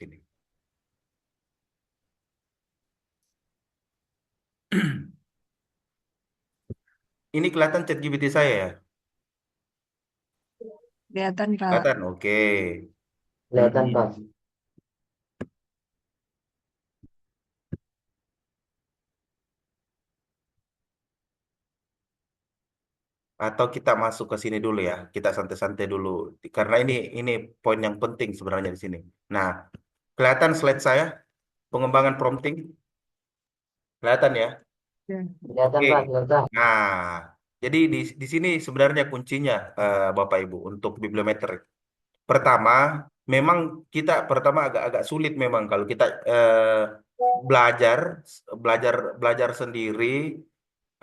sini. Ini kelihatan ChatGPT saya ya? Kelihatan, Kak. Kelihatan, oke. Kelihatan, Pak. Atau kita masuk ke sini dulu ya, kita santai-santai dulu. Karena ini poin yang penting sebenarnya di sini. Nah, kelihatan slide saya, pengembangan prompting, kelihatan ya? Ya. Kelihatan, Oke. Pak. Kelihatan. Nah, jadi di sini sebenarnya kuncinya, Bapak Ibu, untuk bibliometrik. Pertama, memang kita pertama agak-agak sulit memang kalau kita belajar, belajar, belajar sendiri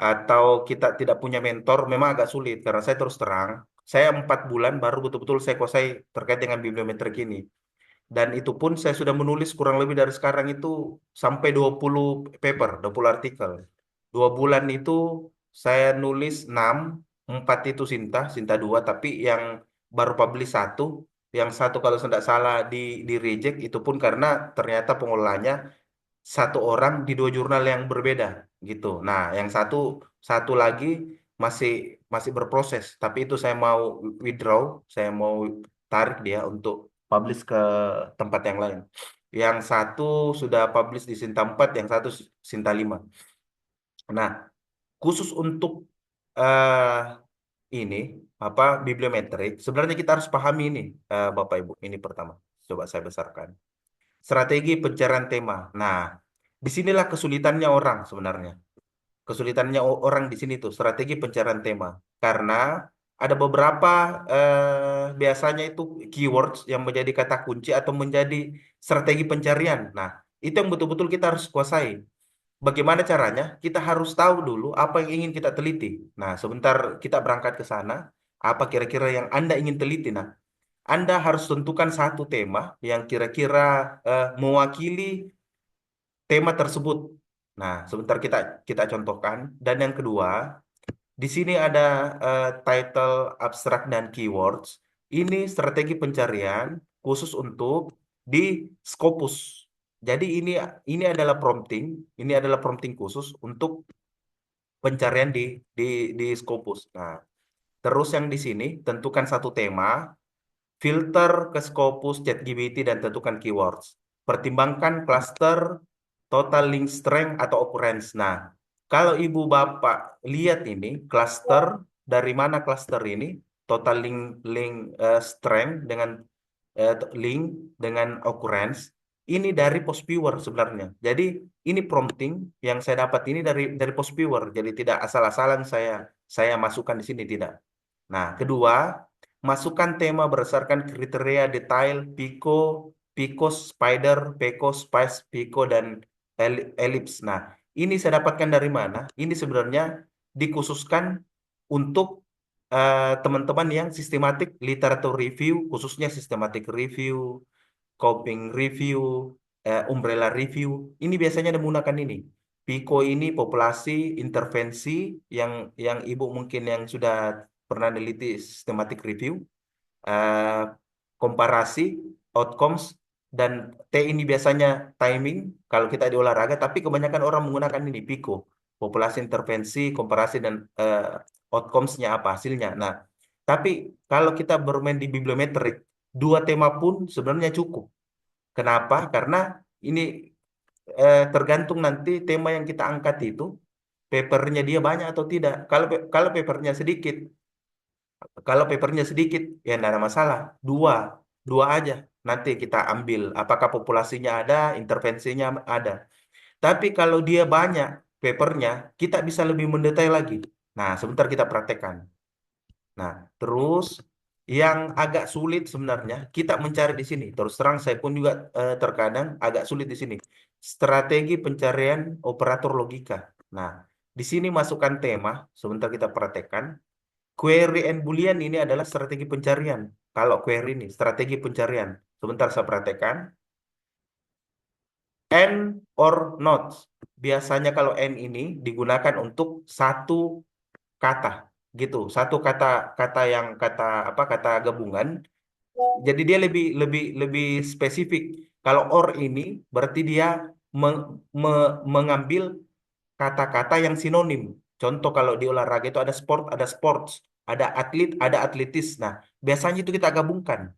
atau kita tidak punya mentor, memang agak sulit karena saya terus terang, saya 4 bulan baru betul-betul saya kuasai terkait dengan bibliometrik ini. Dan itu pun saya sudah menulis kurang lebih dari sekarang itu sampai 20 paper, 20 artikel. 2 bulan itu saya nulis 6, 4 itu Sinta, Sinta 2, tapi yang baru publish satu, yang satu kalau saya tidak salah di reject, itu pun karena ternyata pengelolanya satu orang di 2 jurnal yang berbeda gitu. Nah, yang satu satu lagi masih masih berproses, tapi itu saya mau withdraw, saya mau tarik dia untuk publish ke tempat yang lain. Yang satu sudah publish di Sinta 4, yang satu Sinta 5. Nah, khusus untuk eh ini apa bibliometrik, sebenarnya kita harus pahami ini, Bapak Ibu. Ini pertama, coba saya besarkan. Strategi pencarian tema. Nah, disinilah kesulitannya orang sebenarnya. Kesulitannya orang di sini tuh strategi pencarian tema. Karena ada beberapa biasanya itu keywords yang menjadi kata kunci atau menjadi strategi pencarian. Nah, itu yang betul-betul kita harus kuasai. Bagaimana caranya? Kita harus tahu dulu apa yang ingin kita teliti. Nah, sebentar kita berangkat ke sana, apa kira-kira yang Anda ingin teliti? Nah, Anda harus tentukan satu tema yang kira-kira mewakili tema tersebut. Nah, sebentar kita kita contohkan. Dan yang kedua, di sini ada title, abstrak, dan keywords. Ini strategi pencarian khusus untuk di Scopus. Jadi ini adalah prompting, ini adalah prompting khusus untuk pencarian di di Scopus. Nah, terus yang di sini tentukan satu tema, filter ke Scopus, ChatGPT, dan tentukan keywords. Pertimbangkan cluster, total link strength atau occurrence. Nah, kalau ibu bapak lihat ini cluster, dari mana cluster ini? Total link link strength dengan link dengan occurrence. Ini dari post viewer sebenarnya. Jadi ini prompting yang saya dapat ini dari post viewer. Jadi tidak asal-asalan saya masukkan di sini, tidak. Nah, kedua, masukkan tema berdasarkan kriteria detail Pico, Pico Spider, Pico Spice, Pico, dan Ellipse. Nah, ini saya dapatkan dari mana? Ini sebenarnya dikhususkan untuk teman-teman yang sistematik literatur review, khususnya sistematik review, coping review, umbrella review. Ini biasanya menggunakan ini. Pico ini populasi intervensi yang ibu mungkin yang sudah pernah neliti systematic review, eh, komparasi, outcomes, dan T ini biasanya timing kalau kita di olahraga, tapi kebanyakan orang menggunakan ini Pico, populasi intervensi, komparasi, dan outcomes-nya apa hasilnya. Nah, tapi kalau kita bermain di bibliometrik, 2 tema pun sebenarnya cukup. Kenapa? Karena ini tergantung nanti tema yang kita angkat itu, papernya dia banyak atau tidak. Kalau papernya sedikit, ya tidak ada masalah. Dua, dua aja. Nanti kita ambil apakah populasinya ada, intervensinya ada. Tapi kalau dia banyak papernya, kita bisa lebih mendetail lagi. Nah, sebentar kita praktekkan. Nah, terus yang agak sulit sebenarnya kita mencari di sini. Terus terang saya pun juga terkadang agak sulit di sini. Strategi pencarian operator logika. Nah, di sini masukkan tema. Sebentar kita praktekkan. Query and Boolean ini adalah strategi pencarian. Kalau query ini, strategi pencarian. Sebentar saya praktekkan. And or not. Biasanya kalau and ini digunakan untuk satu kata, gitu. Satu kata kata kata gabungan. Jadi dia lebih lebih lebih spesifik. Kalau or ini berarti dia mengambil kata-kata yang sinonim. Contoh kalau di olahraga itu ada sport, ada sports, ada atlet, ada atletis. Nah, biasanya itu kita gabungkan.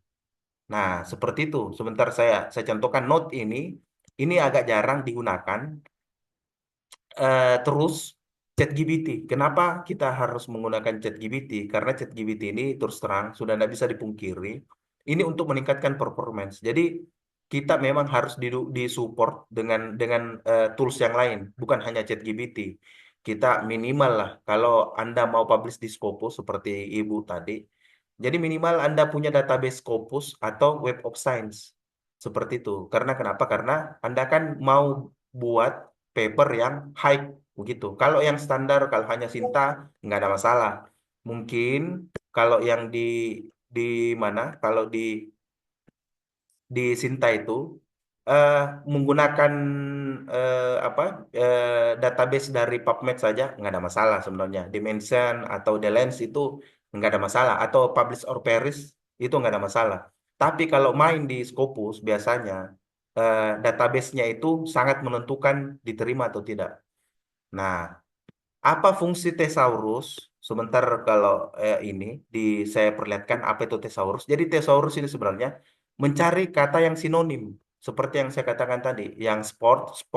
Nah, seperti itu. Sebentar saya contohkan note ini agak jarang digunakan. Terus ChatGPT. Kenapa kita harus menggunakan ChatGPT? Karena ChatGPT ini terus terang sudah tidak bisa dipungkiri. Ini untuk meningkatkan performance. Jadi kita memang harus disupport dengan tools yang lain, bukan hanya ChatGPT. Kita minimal lah kalau Anda mau publish di Scopus seperti Ibu tadi. Jadi minimal Anda punya database Scopus atau Web of Science. Seperti itu. Karena kenapa? Karena Anda kan mau buat paper yang high begitu. Kalau yang standar, kalau hanya Sinta, nggak ada masalah. Mungkin kalau yang di mana? Kalau di Sinta itu eh, menggunakan apa database dari PubMed saja nggak ada masalah sebenarnya. Dimension atau The Lens itu nggak ada masalah. Atau Publish or Perish itu nggak ada masalah. Tapi kalau main di Scopus biasanya database-nya itu sangat menentukan diterima atau tidak. Nah, apa fungsi thesaurus? Sebentar kalau ini saya perlihatkan apa itu thesaurus. Jadi thesaurus ini sebenarnya mencari kata yang sinonim seperti yang saya katakan tadi, yang sports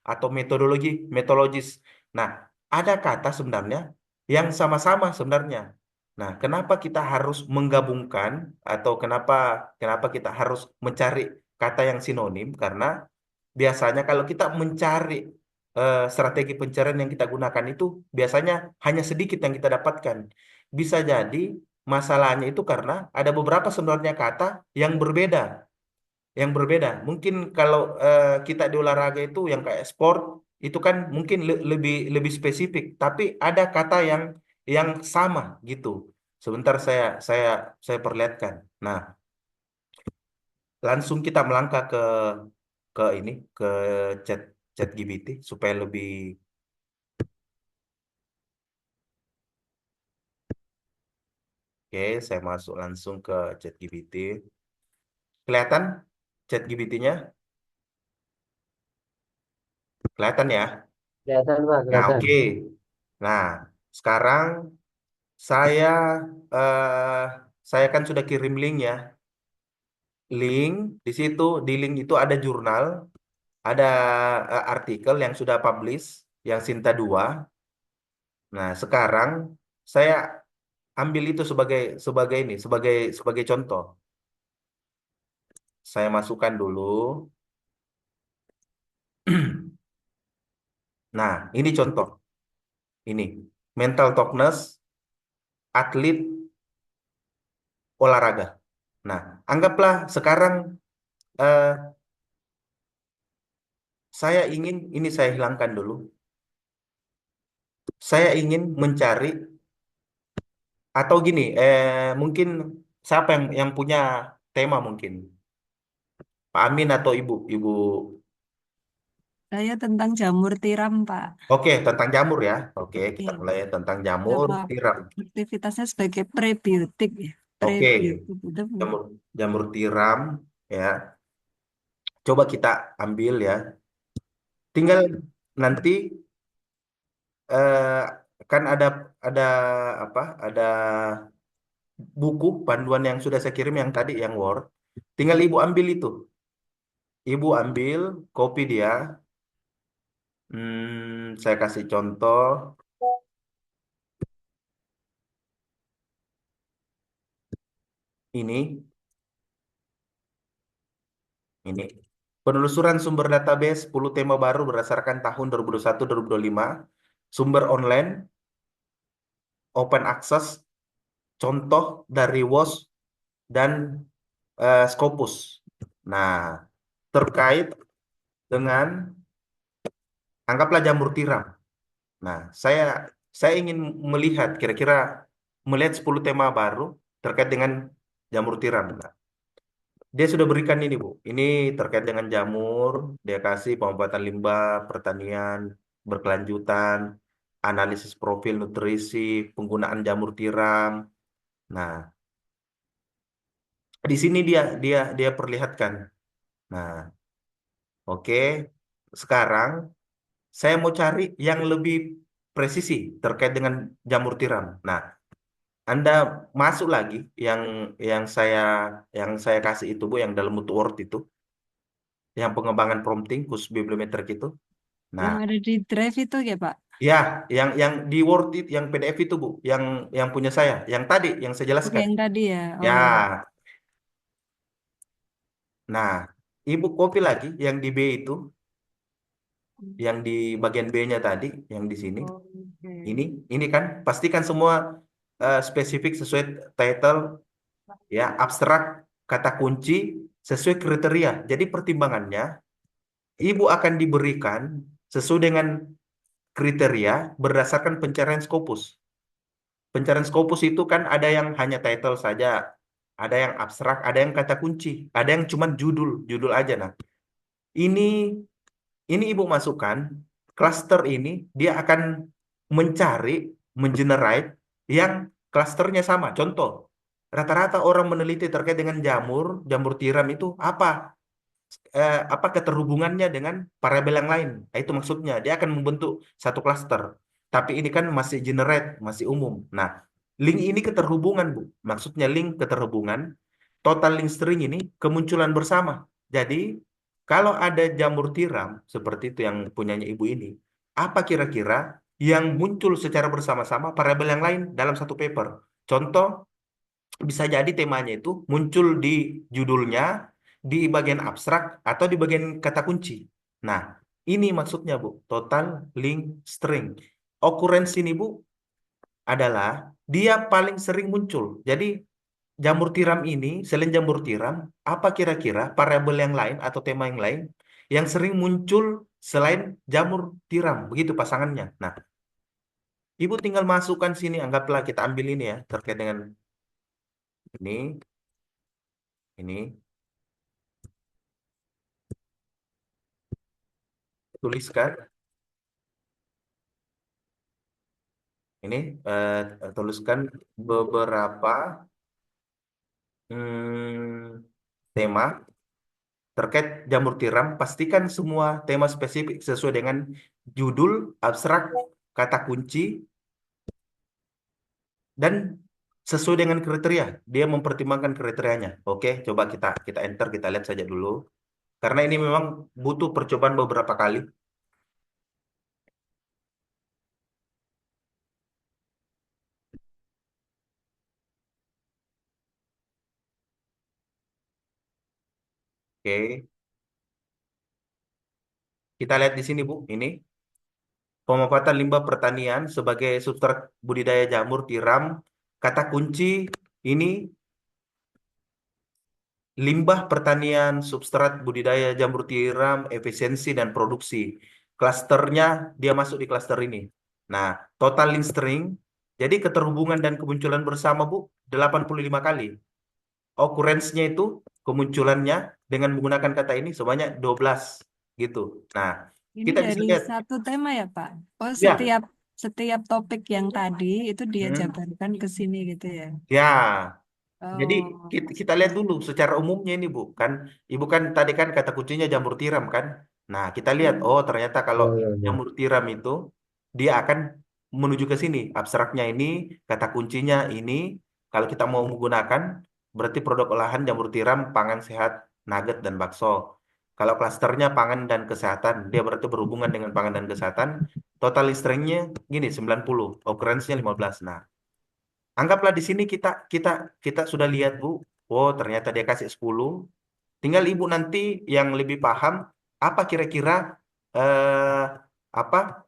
atau metodologi, metodologis. Nah, ada kata sebenarnya yang sama-sama sebenarnya. Nah, kenapa kita harus menggabungkan atau kenapa kenapa kita harus mencari kata yang sinonim? Karena biasanya kalau kita mencari strategi pencarian yang kita gunakan itu biasanya hanya sedikit yang kita dapatkan. Bisa jadi masalahnya itu karena ada beberapa sebenarnya kata yang berbeda, yang berbeda. Mungkin kalau kita di olahraga itu yang kayak sport itu kan mungkin lebih lebih spesifik, tapi ada kata yang sama gitu. Sebentar saya perlihatkan. Nah, langsung kita melangkah ke ini ke chat chat GPT supaya lebih. Oke, saya masuk langsung ke ChatGPT. Kelihatan ChatGPT-nya? Kelihatan ya? Kelihatan Pak, Nah, kelihatan. oke. Nah, sekarang saya eh, saya kan sudah kirim link ya. Link di situ di link itu ada jurnal, ada artikel yang sudah publish yang Sinta 2. Nah, sekarang saya ambil itu sebagai sebagai ini, sebagai contoh. Saya masukkan dulu. Nah, ini contoh. Ini mental toughness atlet olahraga. Nah, anggaplah sekarang eh, saya ingin ini saya hilangkan dulu. Saya ingin mencari atau gini, mungkin siapa yang punya tema mungkin Pak Amin atau Ibu, Ibu. Saya tentang jamur tiram, Pak. Oke, tentang jamur ya. Oke, kita Iya. mulai tentang jamur Sama tiram. aktivitasnya sebagai prebiotik ya. Oke, Prebiotik itu jamur jamur tiram ya. Coba kita ambil ya. Tinggal nanti eh, kan ada apa? Ada buku panduan yang sudah saya kirim yang tadi yang Word. Tinggal Ibu ambil itu. Ibu ambil copy dia. Saya kasih contoh ini ini. Penelusuran sumber database 10 tema baru berdasarkan tahun 2021-2025. Sumber online, open access, contoh dari WOS dan Scopus. Nah, terkait dengan anggaplah jamur tiram. Nah, saya ingin melihat kira-kira melihat 10 tema baru terkait dengan jamur tiram. Nah, dia sudah berikan ini, Bu. Ini terkait dengan jamur, dia kasih pemanfaatan limbah, pertanian berkelanjutan, analisis profil nutrisi, penggunaan jamur tiram. Nah, di sini dia perlihatkan. Nah, oke. Sekarang saya mau cari yang lebih presisi terkait dengan jamur tiram. Nah, Anda masuk lagi yang yang saya yang saya kasih itu Bu, yang dalam bentuk Word itu, yang pengembangan prompting khusus bibliometrik itu. Nah, Yang ada di drive itu ya, Pak. ya, yang di Word itu, yang PDF itu Bu, yang punya saya, yang tadi yang saya Oke, jelaskan. yang tadi ya. Ya, Oh, nah, Ibu copy lagi yang di B itu, yang di bagian B-nya tadi, yang di sini. oke. Ini, ini kan pastikan semua spesifik sesuai title, ya, abstrak, kata kunci sesuai kriteria. Jadi pertimbangannya, Ibu akan diberikan sesuai dengan kriteria berdasarkan pencarian Scopus. Pencarian Scopus itu kan ada yang hanya title saja, ada yang abstrak, ada yang kata kunci, ada yang cuma judul, judul aja. Nah, ini ini Ibu masukkan cluster ini, dia akan mencari, mengenerate yang klasternya sama. Contoh, rata-rata orang meneliti terkait dengan jamur, jamur tiram itu apa keterhubungannya dengan variabel yang lain. Nah, itu maksudnya dia akan membentuk satu klaster. Tapi ini kan masih generate, masih umum. Nah, link ini keterhubungan, Bu. Maksudnya link keterhubungan, total link string ini kemunculan bersama. Jadi, kalau ada jamur tiram seperti itu yang punyanya Ibu ini, apa kira-kira yang muncul secara bersama-sama variabel yang lain dalam satu paper? Contoh, bisa jadi temanya itu muncul di judulnya, di bagian abstrak, atau di bagian kata kunci. Nah, ini maksudnya, Bu, total link string. Occurrence ini, Bu, adalah dia paling sering muncul. Jadi, jamur tiram ini, selain jamur tiram, apa kira-kira variabel yang lain atau tema yang lain yang sering muncul selain jamur tiram? Begitu pasangannya. Nah, Ibu tinggal masukkan sini, anggaplah kita ambil ini ya, terkait dengan ini, tuliskan. Ini tuliskan beberapa tema terkait jamur tiram. Pastikan semua tema spesifik sesuai dengan judul, abstrak, kata kunci, dan sesuai dengan kriteria. Dia mempertimbangkan kriterianya. Oke, coba kita kita enter, kita lihat saja dulu. Karena ini memang butuh percobaan beberapa kali. Oke, kita lihat di sini Bu. Ini pemanfaatan limbah pertanian sebagai substrat budidaya jamur tiram. Kata kunci ini limbah pertanian, substrat budidaya jamur tiram, efisiensi dan produksi. Klasternya dia masuk di klaster ini. Nah, total link string, jadi keterhubungan dan kemunculan bersama Bu 85 kali. Occurrence-nya itu kemunculannya dengan menggunakan kata ini sebanyak 12 gitu. Nah, Ini kita bisa dari lihat satu tema ya, Pak. Oh, ya. setiap setiap topik yang tadi itu dia Hmm, jabarkan ke sini gitu ya. ya. Jadi Oh, kita lihat dulu secara umumnya ini Bu, kan Ibu kan tadi kan kata kuncinya jamur tiram kan. Nah, kita lihat oh ternyata kalau Iya, iya, iya. jamur tiram itu dia akan menuju ke sini. Abstraknya ini, kata kuncinya ini. Kalau kita mau menggunakan berarti produk olahan jamur tiram, pangan sehat, nugget dan bakso. Kalau klasternya pangan dan kesehatan, dia berarti berhubungan dengan pangan dan kesehatan. Total listrengnya gini 90, occurrence-nya 15. Nah, anggaplah di sini kita kita kita sudah lihat Bu. Oh, ternyata dia kasih 10. Tinggal Ibu nanti yang lebih paham apa kira-kira eh apa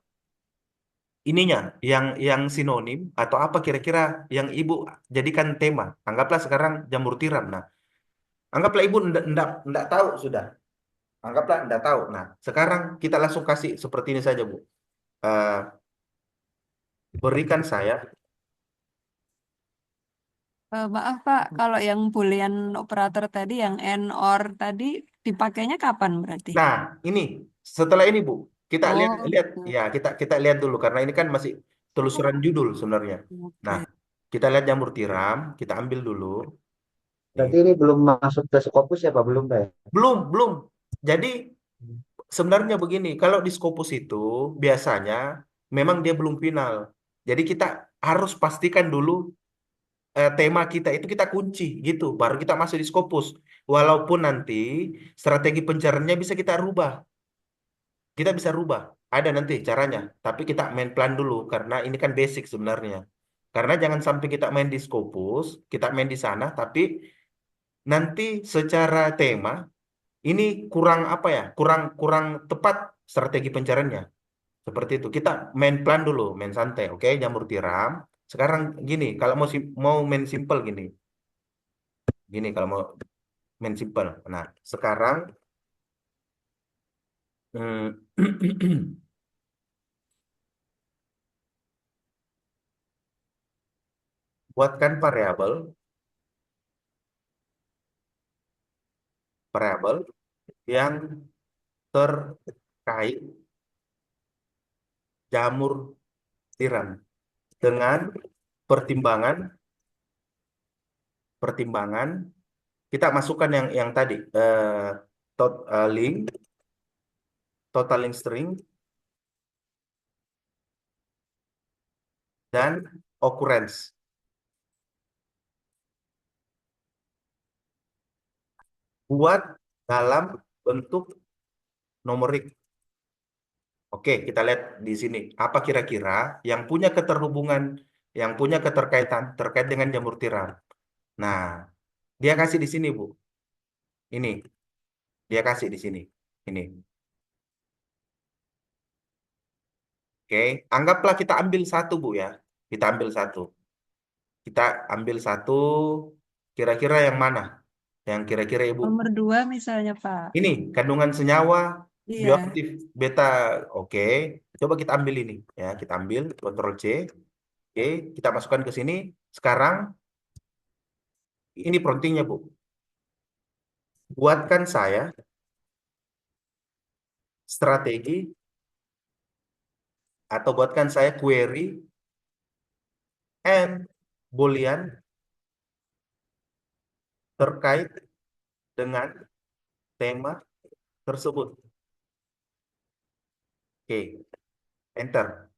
ininya yang sinonim atau apa kira-kira yang Ibu jadikan tema. Anggaplah sekarang jamur tiram. Nah, anggaplah Ibu ndak tahu sudah. Anggaplah ndak tahu. Nah, sekarang kita langsung kasih seperti ini saja, Bu. Eh, berikan saya. maaf Pak, kalau yang Boolean operator tadi, yang and or tadi dipakainya kapan berarti? Nah, ini setelah ini Bu, kita lihat Oh, lihat gitu. ya kita lihat dulu karena ini kan masih telusuran judul sebenarnya. Nah, Oke. kita lihat jamur tiram, kita ambil dulu. Nih. Berarti ini belum masuk ke Scopus ya Pak? Belum Pak ya? Belum, belum. Jadi sebenarnya begini, kalau di Scopus itu biasanya memang dia belum final. Jadi kita harus pastikan dulu tema kita itu kita kunci gitu, baru kita masuk di Scopus. Walaupun nanti strategi pencariannya bisa kita rubah, kita bisa rubah. Ada nanti caranya, tapi kita main plan dulu karena ini kan basic sebenarnya. Karena jangan sampai kita main di Scopus, kita main di sana, tapi nanti secara tema ini kurang apa ya, kurang kurang tepat strategi pencariannya. Seperti itu. Kita main plan dulu, main santai, oke? Jamur tiram. Sekarang gini, kalau mau main simple gini. Gini kalau mau main simple. Nah, sekarang hmm, buatkan variabel yang terkait jamur tiram dengan pertimbangan pertimbangan kita masukkan yang tadi link total link string dan occurrence buat dalam bentuk numerik. Oke, kita lihat di sini. Apa kira-kira yang punya keterhubungan, yang punya keterkaitan terkait dengan jamur tiram? Nah, dia kasih di sini, Bu. Ini, dia kasih di sini. Ini. Oke, anggaplah kita ambil satu, Bu ya. Kita ambil satu. Kita ambil satu, kira-kira yang mana? Yang kira-kira Ibu. Nomor 2 misalnya, Pak. Ini, kandungan senyawa Iya. bioaktif beta. Oke, coba kita ambil ini. Ya, kita ambil, Ctrl C. Oke, kita masukkan ke sini. Sekarang, ini promptingnya, Bu. Buatkan saya strategi atau buatkan saya query and boolean terkait dengan tema tersebut. Oke, enter.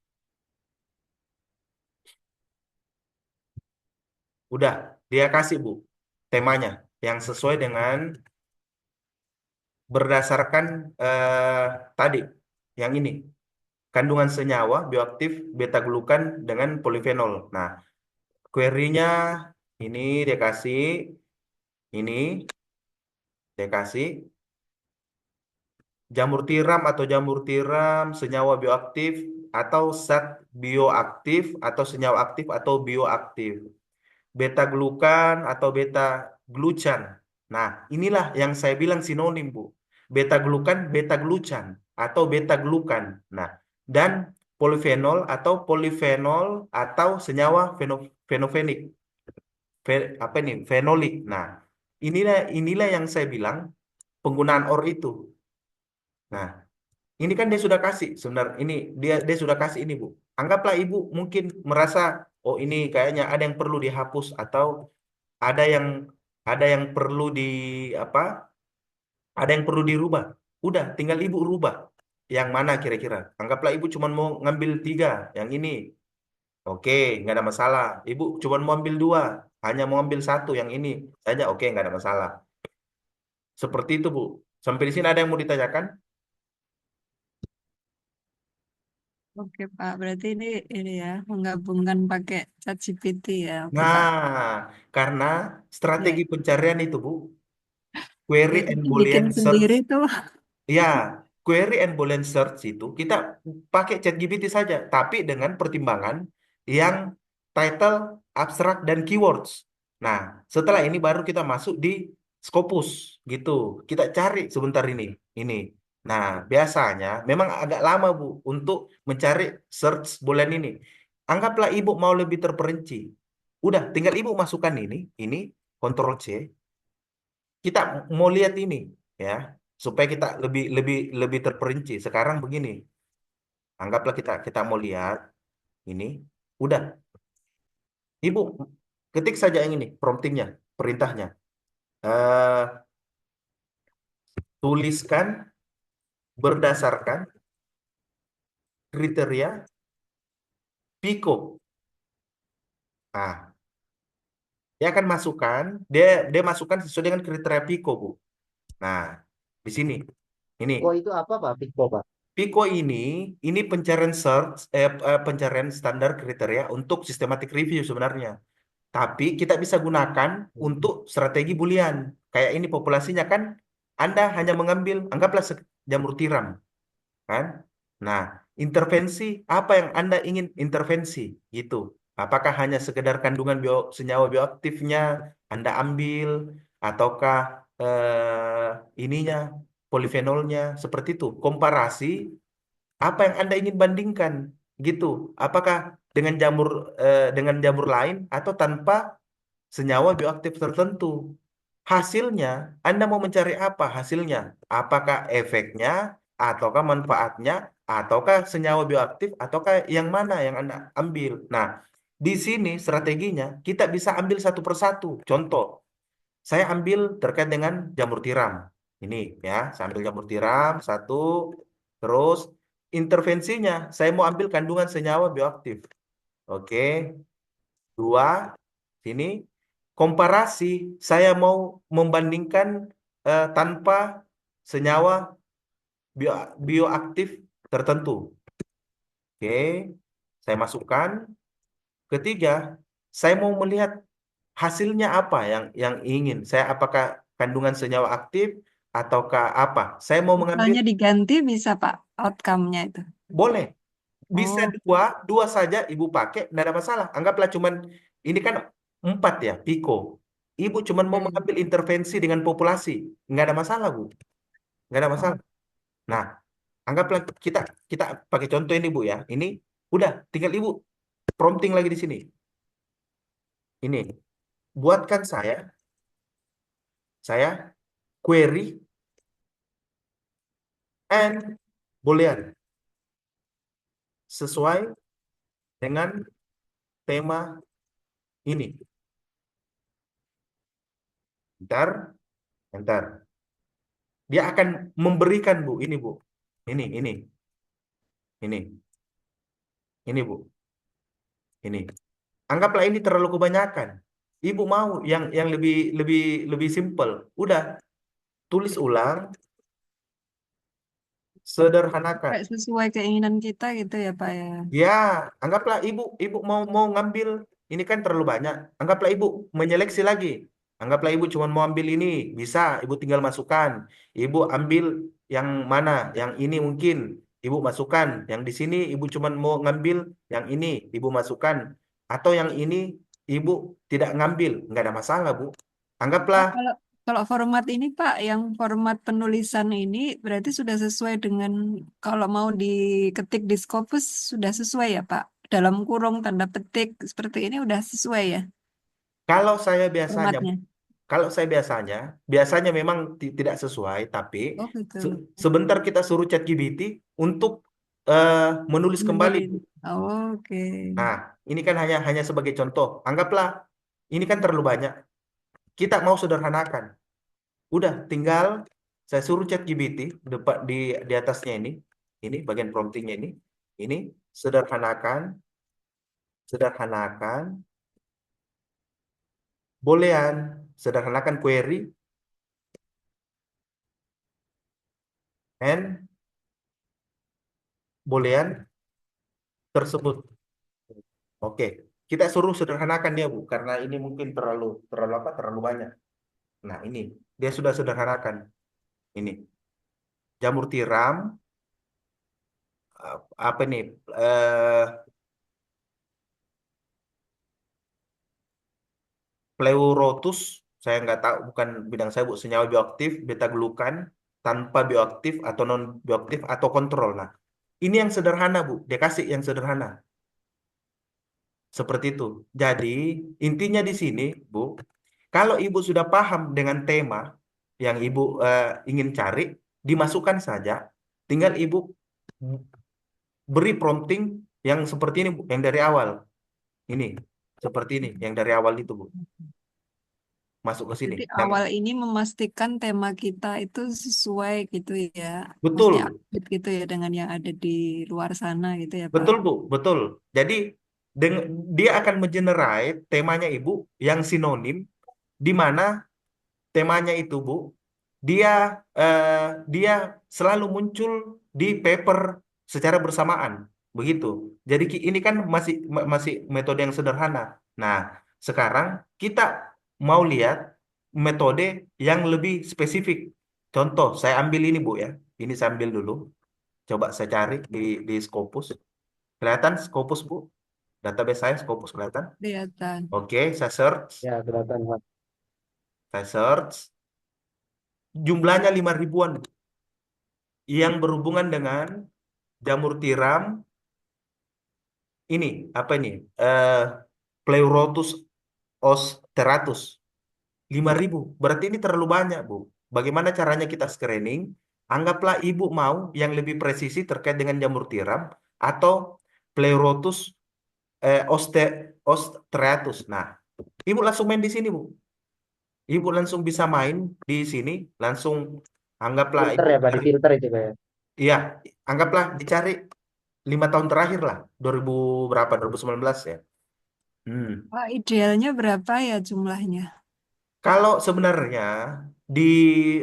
Udah, dia kasih Bu temanya yang sesuai dengan berdasarkan tadi yang ini kandungan senyawa bioaktif beta glukan dengan polifenol. Nah, query-nya ini dia kasih ini dia kasih jamur tiram atau jamur tiram, senyawa bioaktif atau zat bioaktif atau senyawa aktif atau bioaktif. Beta glukan atau beta glucan. Nah, inilah yang saya bilang sinonim, Bu. Beta glukan, beta glucan atau beta glukan. Nah, dan polifenol atau senyawa fenofenik. Apa ini? Fenolik. Nah, inilah yang saya bilang penggunaan OR itu. Nah, ini kan dia sudah kasih sebenarnya ini dia sudah kasih ini Bu. Anggaplah Ibu mungkin merasa oh ini kayaknya ada yang perlu dihapus atau ada yang perlu di apa? Ada yang perlu dirubah. Udah, tinggal Ibu rubah. Yang mana kira-kira? Anggaplah Ibu cuma mau ngambil tiga, yang ini. Oke, nggak ada masalah. Ibu cuma mau ambil dua, hanya mau ambil satu, yang ini saja. Oke, nggak ada masalah. Seperti itu Bu. Sampai di sini ada yang mau ditanyakan? Oke, Pak. Berarti ini ya, menggabungkan pakai ChatGPT ya. Oke, Pak. Nah, karena Ya, strategi pencarian itu, Bu, query itu and bikin Boolean search, sendiri tuh. ya, query and Boolean search itu kita pakai ChatGPT saja, tapi dengan pertimbangan yang title, abstrak, dan keywords. Nah, setelah ini baru kita masuk di Scopus, gitu. Kita cari sebentar ini. Nah, biasanya memang agak lama, Bu, untuk mencari search Boolean ini. Anggaplah Ibu mau lebih terperinci. Udah, tinggal Ibu masukkan ini, Ctrl C. Kita mau lihat ini, ya, supaya kita lebih lebih lebih terperinci. Sekarang begini, anggaplah kita mau lihat ini. Udah, Ibu ketik saja yang ini, promptingnya, perintahnya. Eh, tuliskan berdasarkan kriteria Pico. Nah, dia akan masukkan, dia masukkan sesuai dengan kriteria Pico, Bu. Nah, di sini, ini Oh, itu apa Pak? Pico Pak. Pico ini pencarian search, pencarian standar kriteria untuk systematic review sebenarnya. Tapi kita bisa gunakan untuk strategi Boolean. Kayak ini populasinya kan, Anda hanya mengambil, anggaplah jamur tiram, kan? Nah, intervensi apa yang Anda ingin intervensi gitu. Apakah hanya sekedar kandungan senyawa bioaktifnya Anda ambil ataukah ininya polifenolnya seperti itu. Komparasi apa yang Anda ingin bandingkan gitu. Apakah dengan jamur lain atau tanpa senyawa bioaktif tertentu. Hasilnya, Anda mau mencari apa hasilnya? Apakah efeknya, ataukah manfaatnya, ataukah senyawa bioaktif, ataukah yang mana yang Anda ambil? Nah, di sini strateginya kita bisa ambil satu persatu. Contoh, saya ambil terkait dengan jamur tiram. Ini ya, saya ambil jamur tiram satu, terus intervensinya saya mau ambil kandungan senyawa bioaktif. Oke, dua, sini komparasi saya mau membandingkan tanpa senyawa bioaktif tertentu. Oke, saya masukkan. Ketiga, saya mau melihat hasilnya apa yang ingin. Saya apakah kandungan senyawa aktif ataukah apa? Saya mau mengambil Misalnya diganti bisa Pak outcome-nya itu. boleh. Bisa Oh, dua saja ibu pakai, tidak ada masalah. Anggaplah cuman ini kan 4 ya, Pico. Ibu cuman mau oke. mengambil intervensi dengan populasi, nggak ada masalah Bu, nggak ada Oh, masalah. Nah, anggaplah kita kita pakai contoh ini Bu ya. Ini udah, tinggal ibu prompting lagi di sini. Ini buatkan saya query and boolean sesuai dengan tema ini. Ntar, ntar. Dia akan memberikan Bu, ini Bu. Ini Bu. Ini. Anggaplah ini terlalu kebanyakan. Ibu mau yang lebih lebih lebih simpel. Udah, tulis ulang, sederhanakan. kayak sesuai keinginan kita gitu ya Pak ya. Ya, anggaplah ibu ibu mau mau ngambil ini kan terlalu banyak. Anggaplah ibu menyeleksi lagi. Anggaplah ibu cuma mau ambil ini, bisa ibu tinggal masukkan. Ibu ambil yang mana? Yang ini mungkin ibu masukkan. Yang di sini ibu cuma mau ngambil yang ini, ibu masukkan. Atau yang ini ibu tidak ngambil, nggak ada masalah, Bu. Anggaplah Oh, kalau kalau format ini Pak, yang format penulisan ini berarti sudah sesuai dengan kalau mau diketik di Scopus sudah sesuai ya Pak. Dalam kurung tanda petik seperti ini udah sesuai ya kalau saya biasanya formatnya. biasanya memang tidak sesuai, tapi Oh gitu. sebentar kita suruh ChatGPT untuk eh, menulis kembali. Benerin. Oke. Nah, ini kan hanya hanya sebagai contoh. Anggaplah ini kan terlalu banyak. Kita mau sederhanakan. Udah, tinggal saya suruh ChatGPT di atasnya ini bagian promptingnya ini sederhanakan, sederhanakan, boolean, sederhanakan query and boolean tersebut. Oke, kita suruh sederhanakan dia Bu, karena ini mungkin terlalu terlalu apa? Terlalu banyak. Nah, ini dia sudah sederhanakan. Ini jamur tiram apa nih? Eh Pleurotus, saya nggak tahu, bukan bidang saya Bu. Senyawa bioaktif, beta glukan, tanpa bioaktif atau non bioaktif atau kontrol. Nah, ini yang sederhana Bu. Dia kasih yang sederhana. Seperti itu. Jadi, intinya di sini, Bu, kalau Ibu sudah paham dengan tema yang Ibu ingin cari, dimasukkan saja. Tinggal Ibu beri prompting yang seperti ini, Bu, yang dari awal. Ini, seperti ini, yang dari awal itu, Bu. masuk ke sini. Jadi Jangan. awal ini memastikan tema kita itu sesuai gitu ya. Maksudnya Betul, update gitu ya dengan yang ada di luar sana gitu ya, Pak. betul Bu, betul. Jadi dia akan mengenerate temanya Ibu yang sinonim, di mana temanya itu Bu, dia dia selalu muncul di paper secara bersamaan, begitu. Jadi ini kan masih metode yang sederhana. Nah, sekarang kita mau lihat metode yang lebih spesifik. Contoh, saya ambil ini Bu ya. Ini saya ambil dulu. Coba saya cari di Scopus. Kelihatan Scopus Bu? Database saya Scopus kelihatan. Kelihatan. Oke, saya search. Ya, kelihatan Pak. Saya search. Jumlahnya 5 ribuan yang berhubungan dengan jamur tiram ini apa ini eh Pleurotus osteratus 5 ribu, berarti ini terlalu banyak Bu. Bagaimana caranya kita screening? Anggaplah Ibu mau yang lebih presisi terkait dengan jamur tiram atau Pleurotus oste osteratus. Nah, Ibu langsung main di sini Bu. Ibu langsung bisa main di sini, langsung anggaplah Filter Ibu ya Pak, di cari. filter itu Pak ya. Iya, anggaplah dicari 5 tahun terakhir lah, 2000 berapa? 2019 ya. Hmm. Pak, idealnya berapa ya jumlahnya? Kalau sebenarnya di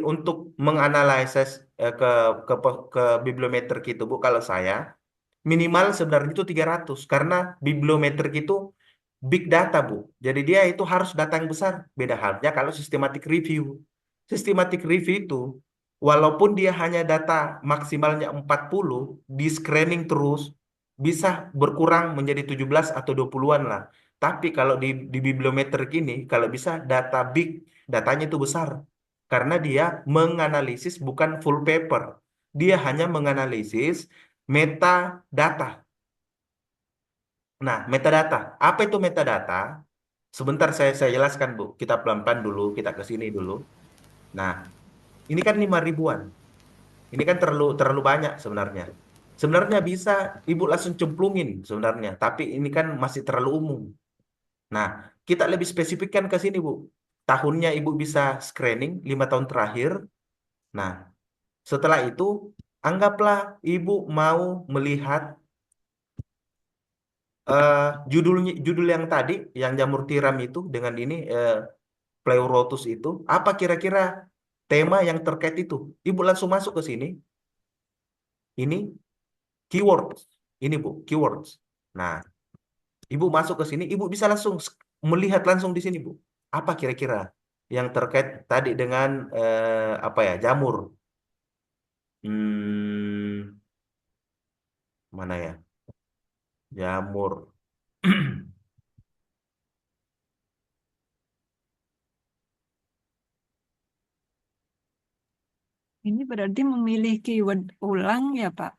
untuk menganalisis ke bibliometrik itu Bu, kalau saya minimal sebenarnya itu 300 karena bibliometrik itu big data Bu. Jadi dia itu harus data yang besar. Beda halnya kalau systematic review. Systematic review itu walaupun dia hanya data maksimalnya 40, di screening terus bisa berkurang menjadi 17 atau 20-an lah. Tapi kalau di bibliometrik ini kalau bisa data big, datanya itu besar. Karena dia menganalisis bukan full paper. Dia hanya menganalisis metadata. Nah, metadata. Apa itu metadata? Sebentar saya jelaskan, Bu. Kita pelan-pelan dulu, kita ke sini dulu. Nah, ini kan 5 ribuan. Ini kan terlalu terlalu banyak sebenarnya. Sebenarnya bisa Ibu langsung cemplungin sebenarnya, tapi ini kan masih terlalu umum. Nah, kita lebih spesifikkan ke sini, Bu. Tahunnya Ibu bisa screening 5 tahun terakhir. Nah, setelah itu anggaplah Ibu mau melihat eh, judul yang tadi, yang jamur tiram itu dengan ini Pleurotus itu, apa kira-kira tema yang terkait itu? Ibu langsung masuk ke sini. Ini keywords. Ini Bu, keywords. Nah, Ibu masuk ke sini, Ibu bisa langsung melihat langsung di sini, Bu. Apa kira-kira yang terkait tadi dengan apa ya, jamur. Hmm, mana ya? Jamur. Ini berarti memilih keyword ulang ya, Pak?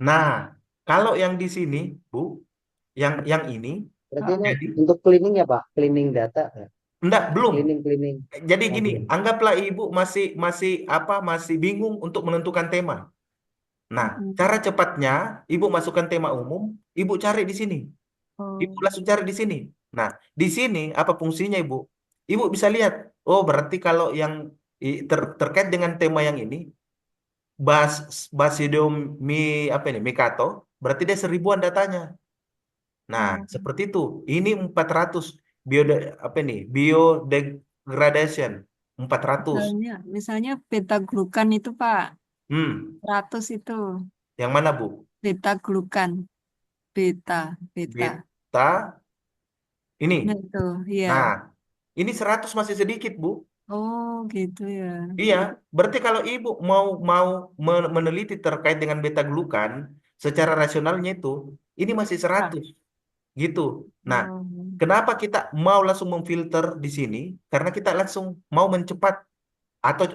Nah, kalau yang di sini, Bu, yang ini, Berarti Ah, ini jadi untuk cleaning ya Pak, cleaning data ya. enggak, belum. Cleaning cleaning. Jadi Oh, gini, belum. anggaplah Ibu masih masih apa masih bingung untuk menentukan tema. Nah, mm-mm. cara cepatnya Ibu masukkan tema umum, Ibu cari di sini. Ibu Oh, langsung cari di sini. Nah, di sini apa fungsinya Ibu? Ibu bisa lihat, oh berarti kalau yang terkait dengan tema yang ini, Basidium apa ini, Mikato, berarti dia 1.000-an datanya. Nah, oh. seperti itu. Ini 400 bio apa ini? Biodegradation 400. Misalnya beta glukan itu, Pak, Hmm, 100 itu. yang mana Bu? Beta glukan, beta, beta. Beta Nah ini. itu, iya. Nah, ini 100 masih sedikit Bu. Oh, gitu ya. Iya, berarti kalau ibu mau mau meneliti terkait dengan beta glukan secara rasionalnya itu ini masih Ah, 100 gitu. Nah, oh. kenapa kita mau langsung memfilter di sini? Karena kita langsung mau mencepat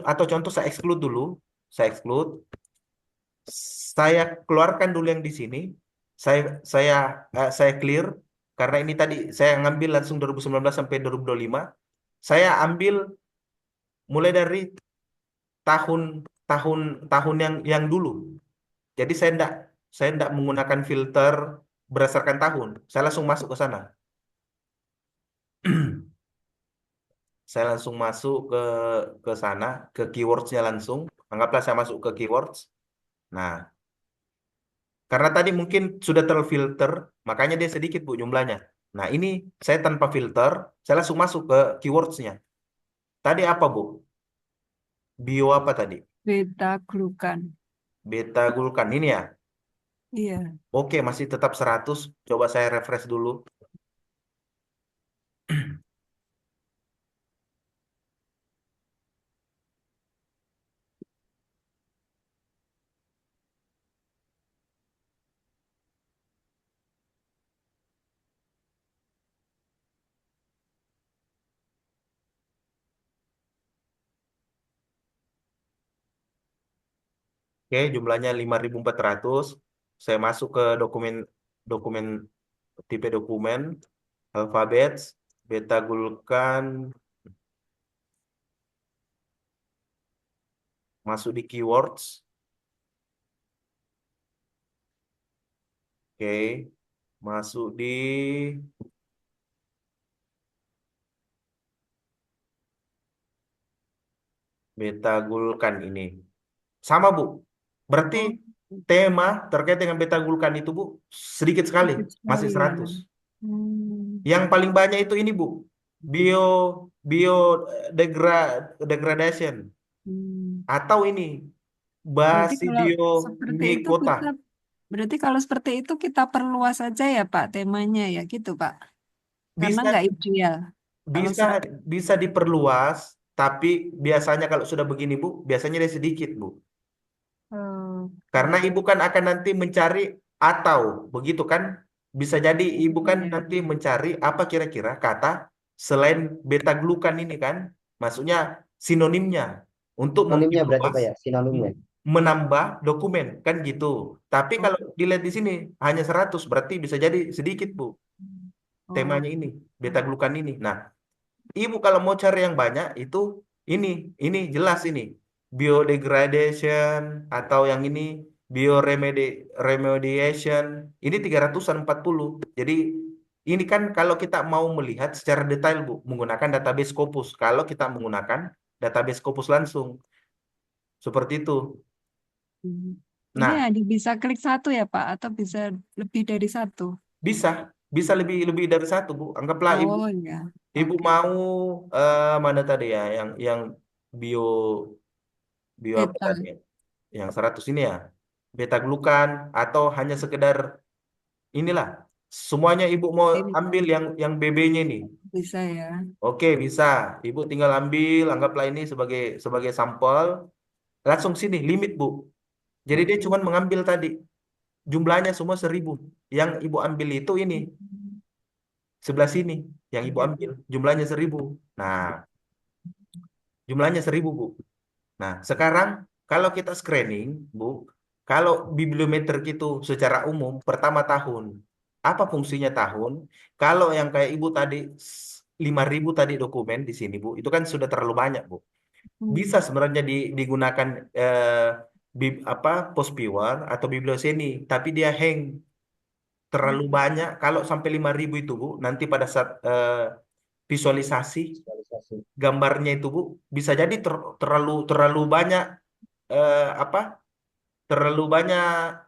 atau contoh saya exclude dulu, saya exclude, saya keluarkan dulu yang di sini, saya saya saya clear karena ini tadi saya ngambil langsung 2019 sampai 2025. Saya ambil mulai dari tahun tahun tahun yang dulu. Jadi saya enggak menggunakan filter berdasarkan tahun. Saya langsung masuk ke sana. Saya langsung masuk ke sana, ke keywordsnya langsung. Anggaplah saya masuk ke keywords. Nah, karena tadi mungkin sudah terfilter, makanya dia sedikit Bu jumlahnya. Nah, ini saya tanpa filter, saya langsung masuk ke keywordsnya. Tadi apa Bu? Bio apa tadi? Beta glukan. Beta glukan ini ya. Iya. Oke, masih tetap 100. Coba saya refresh dulu. Oke, jumlahnya 5.400. Saya masuk ke dokumen dokumen tipe dokumen alfabet beta gulkan masuk di keywords. Oke, masuk di beta gulkan ini. Sama Bu. Berarti Oh, tema terkait dengan beta gulkan itu Bu sedikit sekali, sedikit masih sekali ya. 100. Hmm. Yang paling banyak itu ini Bu. Bio bio degradation Hmm. atau ini Berarti kalau seperti itu Basidiomycota. kita, berarti kalau seperti itu kita perluas saja ya Pak temanya ya gitu Pak. Karena Bisa nggak ideal kalau bisa seperti bisa diperluas, tapi biasanya kalau sudah begini Bu, biasanya dia sedikit Bu. Karena oke. ibu kan akan nanti mencari atau begitu kan? Bisa jadi ibu kan Iya. nanti mencari apa kira-kira kata selain beta glukan ini kan? Maksudnya sinonimnya untuk Sinonimnya berarti memperluas, Pak ya, sinonimnya. menambah dokumen kan gitu. Tapi Oh, kalau dilihat di sini hanya 100 berarti bisa jadi sedikit Bu oh, temanya ini, beta glukan ini. Nah, ibu kalau mau cari yang banyak itu ini ini jelas ini biodegradation atau yang ini bioremediation ini 340. Jadi ini kan kalau kita mau melihat secara detail Bu menggunakan database Scopus. Kalau kita menggunakan database Scopus langsung seperti itu. hmm. Ini Nah, hanya bisa klik satu ya Pak atau bisa lebih dari satu? bisa bisa lebih lebih dari satu Bu. Anggaplah ibu Oh ya, ibu oke. mau mana tadi ya yang bio bio apa Beta. tadi? Yang 100 ini ya beta glukan atau hanya sekedar inilah semuanya ibu mau Ini ambil yang BB-nya ini. bisa ya. Oke, bisa. Ibu tinggal ambil, anggaplah ini sebagai sebagai sampel, langsung sini limit Bu. Jadi dia cuma mengambil tadi jumlahnya semua 1.000. Yang ibu ambil itu ini sebelah sini yang ibu ambil jumlahnya 1.000. Nah, jumlahnya 1.000 Bu. Nah, sekarang kalau kita screening, Bu, kalau bibliometrik itu secara umum pertama tahun, apa fungsinya tahun? Kalau yang kayak Ibu tadi 5.000 tadi dokumen di sini, Bu, itu kan sudah terlalu banyak, Bu. Bisa Hmm. sebenarnya digunakan apa post viewer atau biblioseni, tapi dia hang terlalu banyak. Kalau sampai 5.000 itu, Bu, nanti pada saat visualisasi Visualisasi. gambarnya itu, Bu, bisa jadi terlalu terlalu banyak apa terlalu banyak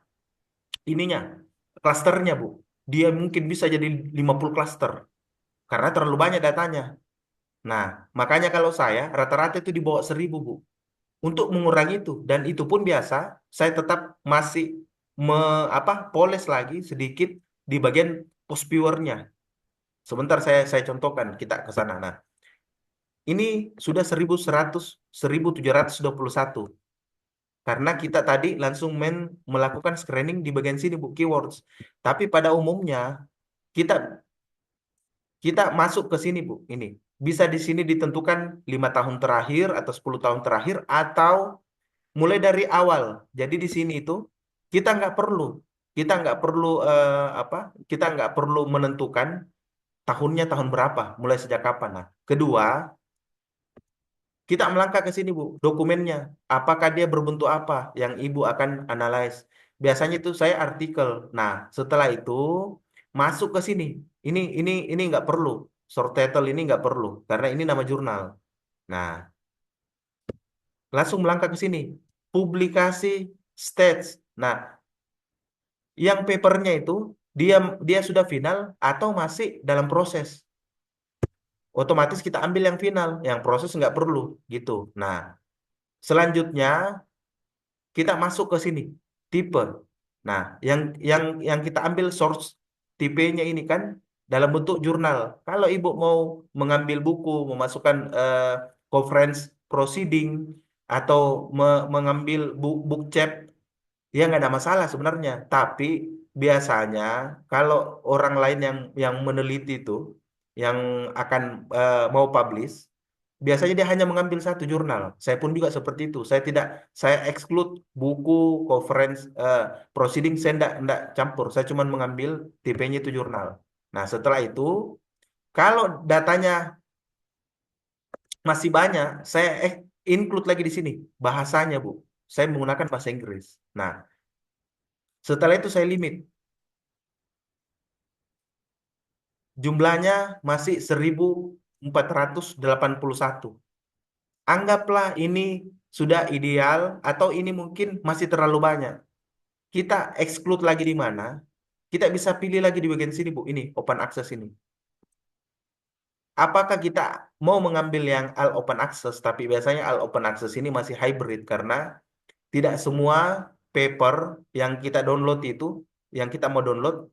ininya klasternya Bu dia mungkin bisa jadi 50 klaster karena terlalu banyak datanya. Nah, makanya kalau saya rata-rata itu di bawah 1.000 Bu untuk mengurangi itu dan itu pun biasa saya tetap masih poles lagi sedikit di bagian post viewernya. Sebentar saya contohkan kita ke sana. Nah, ini sudah 1.721 karena kita tadi langsung melakukan screening di bagian sini Bu, keywords. Tapi pada umumnya kita kita masuk ke sini Bu, ini. Bisa di sini ditentukan 5 tahun terakhir atau 10 tahun terakhir atau mulai dari awal. Jadi di sini itu kita nggak perlu kita nggak perlu kita nggak perlu menentukan tahunnya tahun berapa, mulai sejak kapan. Nah, kedua, kita melangkah ke sini, Bu. Dokumennya, apakah dia berbentuk apa yang Ibu akan analyze? Biasanya itu saya artikel. Nah, setelah itu masuk ke sini. Ini nggak perlu. Short title ini nggak perlu karena ini nama jurnal. Nah, langsung melangkah ke sini. Publikasi stage. Nah, yang papernya itu dia dia sudah final atau masih dalam proses. Otomatis kita ambil yang final, yang proses nggak perlu gitu. Nah, selanjutnya kita masuk ke sini tipe. Nah, yang kita ambil source tipenya ini kan dalam bentuk jurnal. Kalau ibu mau mengambil buku, memasukkan conference proceeding atau mengambil book chap, ya nggak ada masalah sebenarnya. Tapi biasanya kalau orang lain yang meneliti itu, yang akan mau publish, biasanya dia hanya mengambil satu jurnal. Saya pun juga seperti itu. Saya exclude buku, conference, proceeding, saya enggak campur. Saya cuma mengambil tipenya itu jurnal. Nah, setelah itu, kalau datanya masih banyak, saya include lagi di sini bahasanya, Bu. Saya menggunakan bahasa Inggris. Nah, setelah itu saya limit. Jumlahnya masih 1481. Anggaplah ini sudah ideal atau ini mungkin masih terlalu banyak. Kita exclude lagi di mana? Kita bisa pilih lagi di bagian sini, Bu. Ini open access ini. Apakah kita mau mengambil yang all open access? Tapi biasanya all open access ini masih hybrid karena tidak semua paper yang kita download itu, yang kita mau download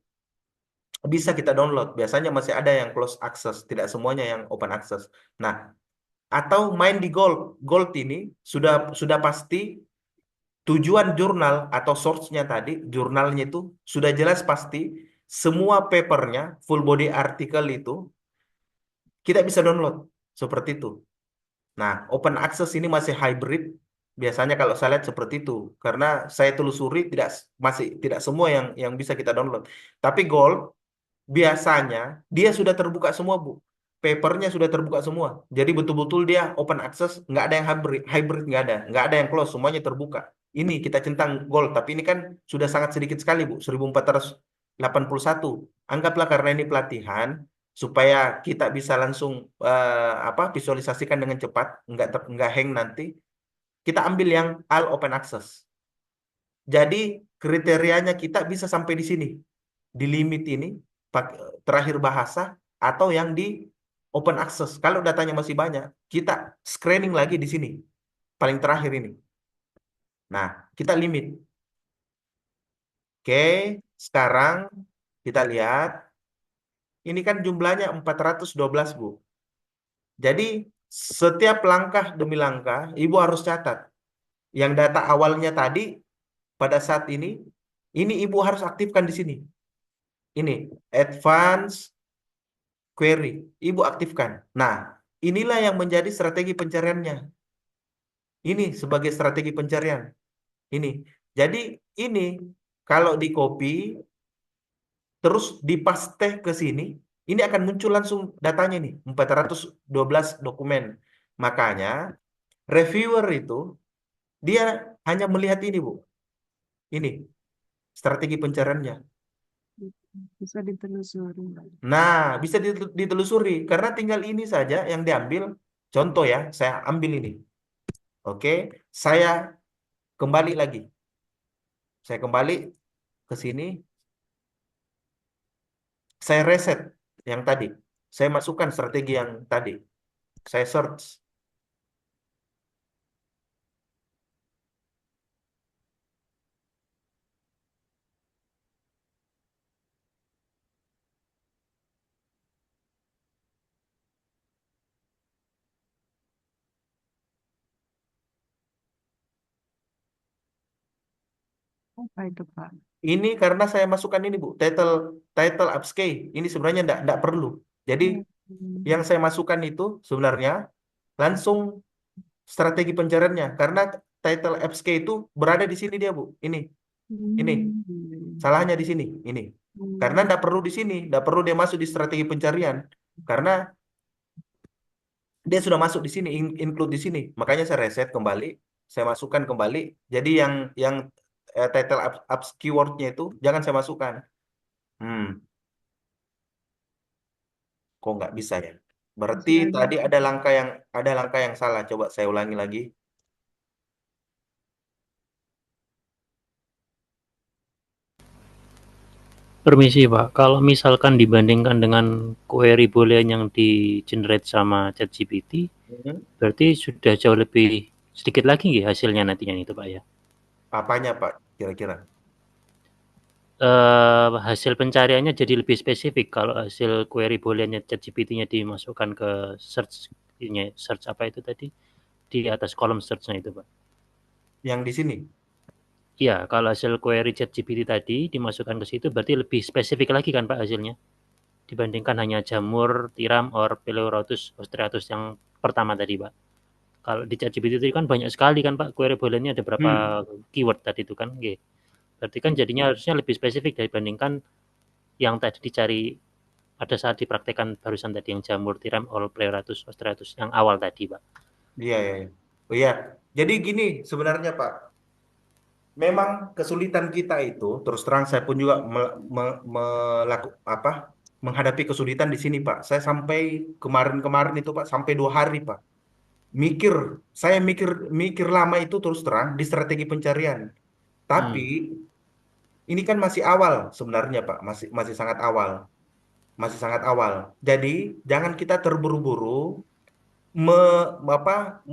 bisa kita download. Biasanya masih ada yang close access, tidak semuanya yang open access. Nah, atau main di Gold. Gold ini sudah pasti tujuan jurnal atau source-nya tadi, jurnalnya itu sudah jelas pasti semua papernya, full body article itu kita bisa download seperti itu. Nah, open access ini masih hybrid. Biasanya kalau saya lihat seperti itu, karena saya telusuri masih tidak semua yang bisa kita download. Tapi Gold biasanya dia sudah terbuka semua, Bu. Papernya sudah terbuka semua. Jadi betul-betul dia open access, nggak ada yang hybrid nggak ada yang close, semuanya terbuka. Ini kita centang gold, tapi ini kan sudah sangat sedikit sekali, Bu, 1481. Anggaplah karena ini pelatihan, supaya kita bisa langsung visualisasikan dengan cepat, nggak hang nanti. Kita ambil yang all open access. Jadi kriterianya kita bisa sampai di sini, di limit ini, terakhir bahasa, atau yang di open access. Kalau datanya masih banyak, kita screening lagi di sini, paling terakhir ini. Nah, kita limit. Oke, sekarang kita lihat, ini kan jumlahnya 412, Bu. Jadi, setiap langkah demi langkah, Ibu harus catat. Yang data awalnya tadi, pada saat ini Ibu harus aktifkan di sini. Ini, advance query. Ibu aktifkan. Nah, inilah yang menjadi strategi pencariannya. Ini sebagai strategi pencarian. Ini. Jadi ini kalau di copy terus dipaste ke sini, ini akan muncul langsung datanya nih, 412 dokumen. Makanya reviewer itu dia hanya melihat ini, Bu. Ini strategi pencariannya. Bisa ditelusuri. Nah, bisa ditelusuri karena tinggal ini saja yang diambil. Contoh ya, saya ambil ini. Oke, saya kembali lagi. Saya kembali ke sini. Saya reset yang tadi. Saya masukkan strategi yang tadi. Saya search. Apa itu, Pak? Ini karena saya masukkan ini, Bu. Title title upscale. Ini sebenarnya enggak perlu. Jadi Hmm. yang saya masukkan itu sebenarnya langsung strategi pencariannya. Karena title upscale itu berada di sini dia, Bu. Ini. Hmm. Salahnya di sini. Ini. Karena Hmm. enggak perlu di sini. Enggak perlu dia masuk di strategi pencarian. Karena dia sudah masuk di sini, include di sini. Makanya saya reset kembali, saya masukkan kembali. Jadi yang title apps keywordnya itu jangan saya masukkan. Hmm. Kok nggak bisa ya? Berarti Bisa tadi gitu. ada langkah yang salah. Coba saya ulangi lagi. Permisi Pak, kalau misalkan dibandingkan dengan query boolean yang di-generate sama ChatGPT, Mhm. berarti sudah jauh lebih sedikit lagi nggih hasilnya nantinya itu Pak ya? Apanya Pak kira-kira? Hasil pencariannya jadi lebih spesifik kalau hasil query booleannya ChatGPT-nya dimasukkan ke search apa itu tadi, di atas kolom search-nya itu Pak. Yang di sini? Iya, kalau hasil query ChatGPT tadi dimasukkan ke situ berarti lebih spesifik lagi kan Pak hasilnya? Dibandingkan hanya jamur, tiram, or Pleurotus ostreatus yang pertama tadi, Pak. Kalau di ChatGPT itu kan banyak sekali kan, Pak, query boolean-nya ada berapa Hmm. keyword tadi itu kan, nggih. Berarti kan jadinya harusnya lebih spesifik dibandingkan yang tadi dicari pada saat dipraktekkan barusan tadi yang jamur, tiram, or Pleurotus ostreatus yang awal tadi, Pak. Iya, iya, iya. Oh iya. Jadi gini sebenarnya Pak. Memang kesulitan kita itu, terus terang saya pun juga apa, menghadapi kesulitan di sini Pak. Saya sampai kemarin-kemarin itu Pak, sampai 2 hari Pak. Mikir, saya mikir mikir lama itu terus terang di strategi pencarian. Tapi Hmm. ini kan masih awal sebenarnya Pak, masih masih sangat awal, masih sangat awal. Jadi jangan kita terburu-buru me, apa,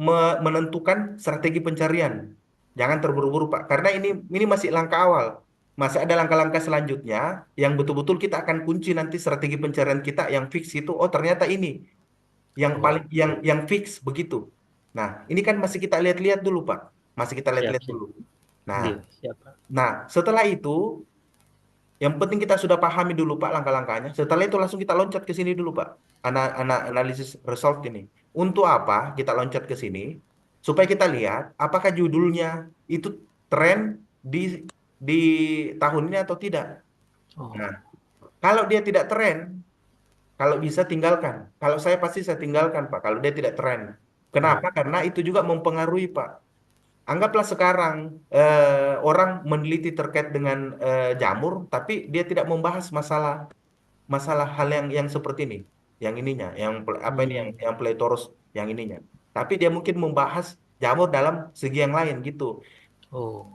menentukan strategi pencarian. Jangan terburu-buru Pak, karena ini masih langkah awal. Masih ada langkah-langkah selanjutnya yang betul-betul kita akan kunci nanti strategi pencarian kita yang fix itu. Oh ternyata ini yang paling Oh, yang fix begitu. Nah ini kan masih kita lihat-lihat dulu Pak, masih kita siap, lihat-lihat siap. dulu. Nah, Nggih, siap, Pak. nah setelah itu yang penting kita sudah pahami dulu Pak langkah-langkahnya. Setelah itu langsung kita loncat ke sini dulu Pak. Anak analisis result ini. Untuk apa kita loncat ke sini? Supaya kita lihat apakah judulnya itu tren di di tahun ini atau tidak. Oh, Nah, kalau dia tidak tren, kalau bisa tinggalkan. Kalau saya pasti saya tinggalkan Pak. Kalau dia tidak tren. Kenapa? hmm, Karena itu juga mempengaruhi Pak. Anggaplah sekarang orang meneliti terkait dengan jamur, tapi dia tidak membahas masalah masalah hal yang seperti ini, yang ininya, apa ini hmm. yang Plethorus yang ininya. Tapi dia mungkin membahas jamur dalam segi yang lain gitu. Oh,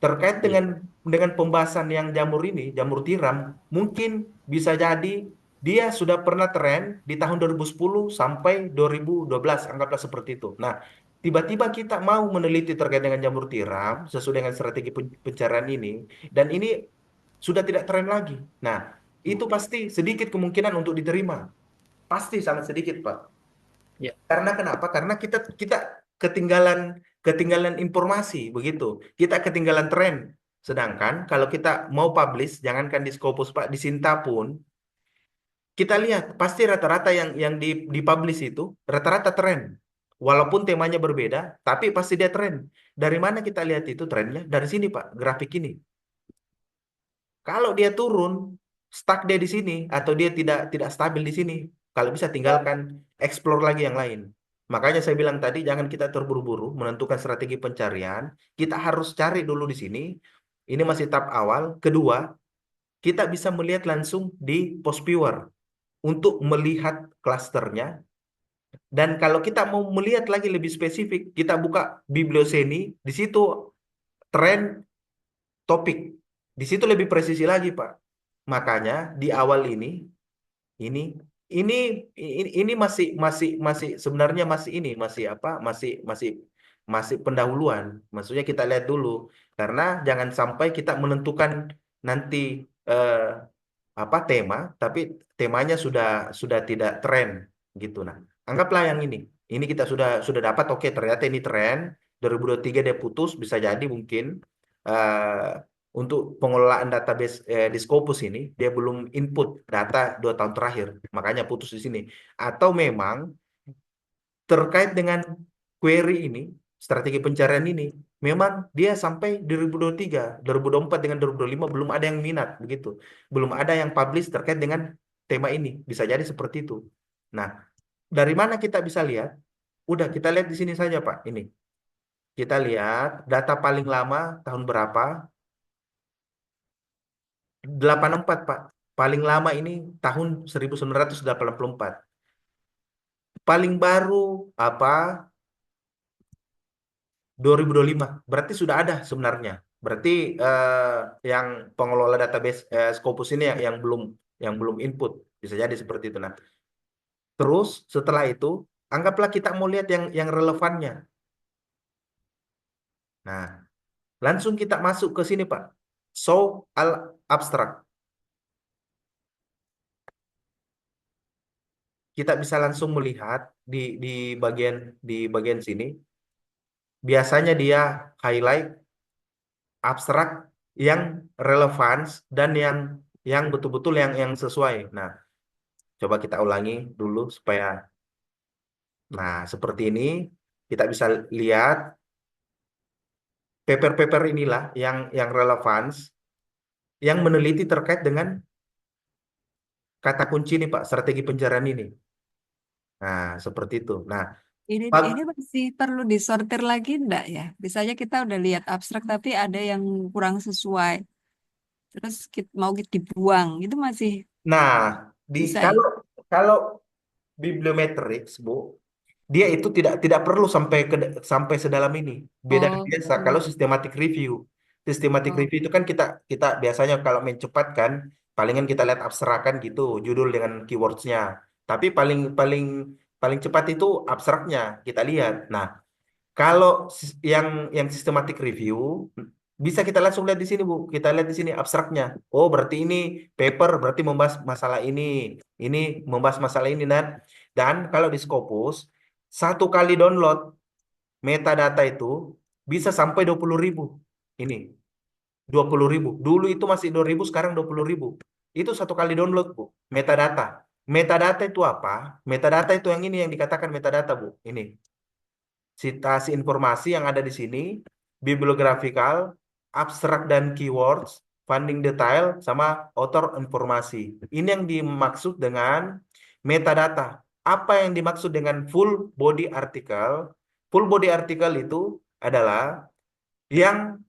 Terkait iya. dengan pembahasan yang jamur ini, jamur tiram, mungkin bisa jadi dia sudah pernah tren di tahun 2010 sampai 2012, anggaplah seperti itu. Nah, tiba-tiba kita mau meneliti terkait dengan jamur tiram sesuai dengan strategi pencarian ini, dan ini sudah tidak tren lagi. Nah, itu Oke. pasti sedikit kemungkinan untuk diterima. Pasti sangat sedikit, Pak. Ya. Karena kenapa? Karena kita kita ketinggalan ketinggalan informasi begitu. Kita ketinggalan tren. Sedangkan kalau kita mau publish, jangankan di Scopus Pak, di Sinta pun kita lihat pasti rata-rata yang dipublish itu rata-rata tren. Walaupun temanya berbeda, tapi pasti dia tren. Dari mana kita lihat itu trennya? Dari sini Pak, grafik ini. Kalau dia turun, stuck dia di sini atau dia tidak stabil di sini, kalau bisa tinggalkan, explore lagi yang lain. Makanya saya bilang tadi jangan kita terburu-buru menentukan strategi pencarian. Kita harus cari dulu di sini. Ini masih tahap awal. Kedua, kita bisa melihat langsung di post viewer untuk melihat klasternya. Dan kalau kita mau melihat lagi lebih spesifik, kita buka Biblioseni. Di situ tren topik. Di situ lebih presisi lagi, Pak. Makanya di awal ini ini ini masih masih masih sebenarnya masih ini masih apa? Masih pendahuluan. Maksudnya kita lihat dulu karena jangan sampai kita menentukan nanti eh, apa tema tapi temanya sudah tidak tren gitu. Nah, anggaplah yang ini. Ini kita sudah dapat oke ternyata ini tren 2023 dia putus bisa jadi mungkin untuk pengelolaan database di Scopus ini dia belum input data 2 tahun terakhir, makanya putus di sini. Atau memang terkait dengan query ini, strategi pencarian ini, memang dia sampai 2023, 2024 dengan 2025 belum ada yang minat begitu, belum ada yang publish terkait dengan tema ini, bisa jadi seperti itu. Nah, dari mana kita bisa lihat? Udah kita lihat di sini saja Pak. Ini kita lihat data paling lama tahun berapa? 84 Pak. Paling lama ini tahun 1984. Paling baru apa 2025. Berarti sudah ada sebenarnya. Berarti yang pengelola database Scopus ini yang belum input. Bisa jadi seperti itu. Nah, terus setelah itu anggaplah kita mau lihat yang relevannya. Nah, langsung kita masuk ke sini, Pak. Show al abstract. Kita bisa langsung melihat di bagian di bagian sini. Biasanya dia highlight abstrak yang relevan dan yang betul-betul yang sesuai. Nah, coba kita ulangi dulu supaya nah seperti ini kita bisa lihat paper-paper inilah yang relevan yang meneliti terkait dengan kata kunci ini Pak, strategi pencarian ini. Nah, seperti itu. Nah, Ini masih perlu disortir lagi enggak ya? Misalnya kita udah lihat abstrak tapi ada yang kurang sesuai. Terus mau dibuang, itu masih nah di bisa ya? kalau bibliometrics, Bu, dia itu tidak perlu sampai sedalam ini. Beda Oh, biasa gitu. kalau systematic review. Systematic Oh, review itu kan kita biasanya kalau main cepat kan palingan kita lihat abstrakan gitu, judul dengan keywordsnya. Tapi paling paling paling cepat itu abstraknya kita lihat. Nah, kalau yang systematic review bisa kita langsung lihat di sini Bu. Kita lihat di sini abstraknya. Oh, berarti ini paper berarti membahas masalah ini. Ini membahas masalah ini dan kalau di Scopus satu kali download metadata itu bisa sampai 20.000. Ini 20.000. Dulu itu masih 2.000, sekarang 20.000. Itu satu kali download, Bu. Metadata. Metadata itu apa? Metadata itu yang ini yang dikatakan metadata, Bu. Ini citasi informasi yang ada di sini, bibliografikal, abstrak dan keywords, funding detail, sama author informasi. Ini yang dimaksud dengan metadata. Apa yang dimaksud dengan full body article? Full body article itu adalah yang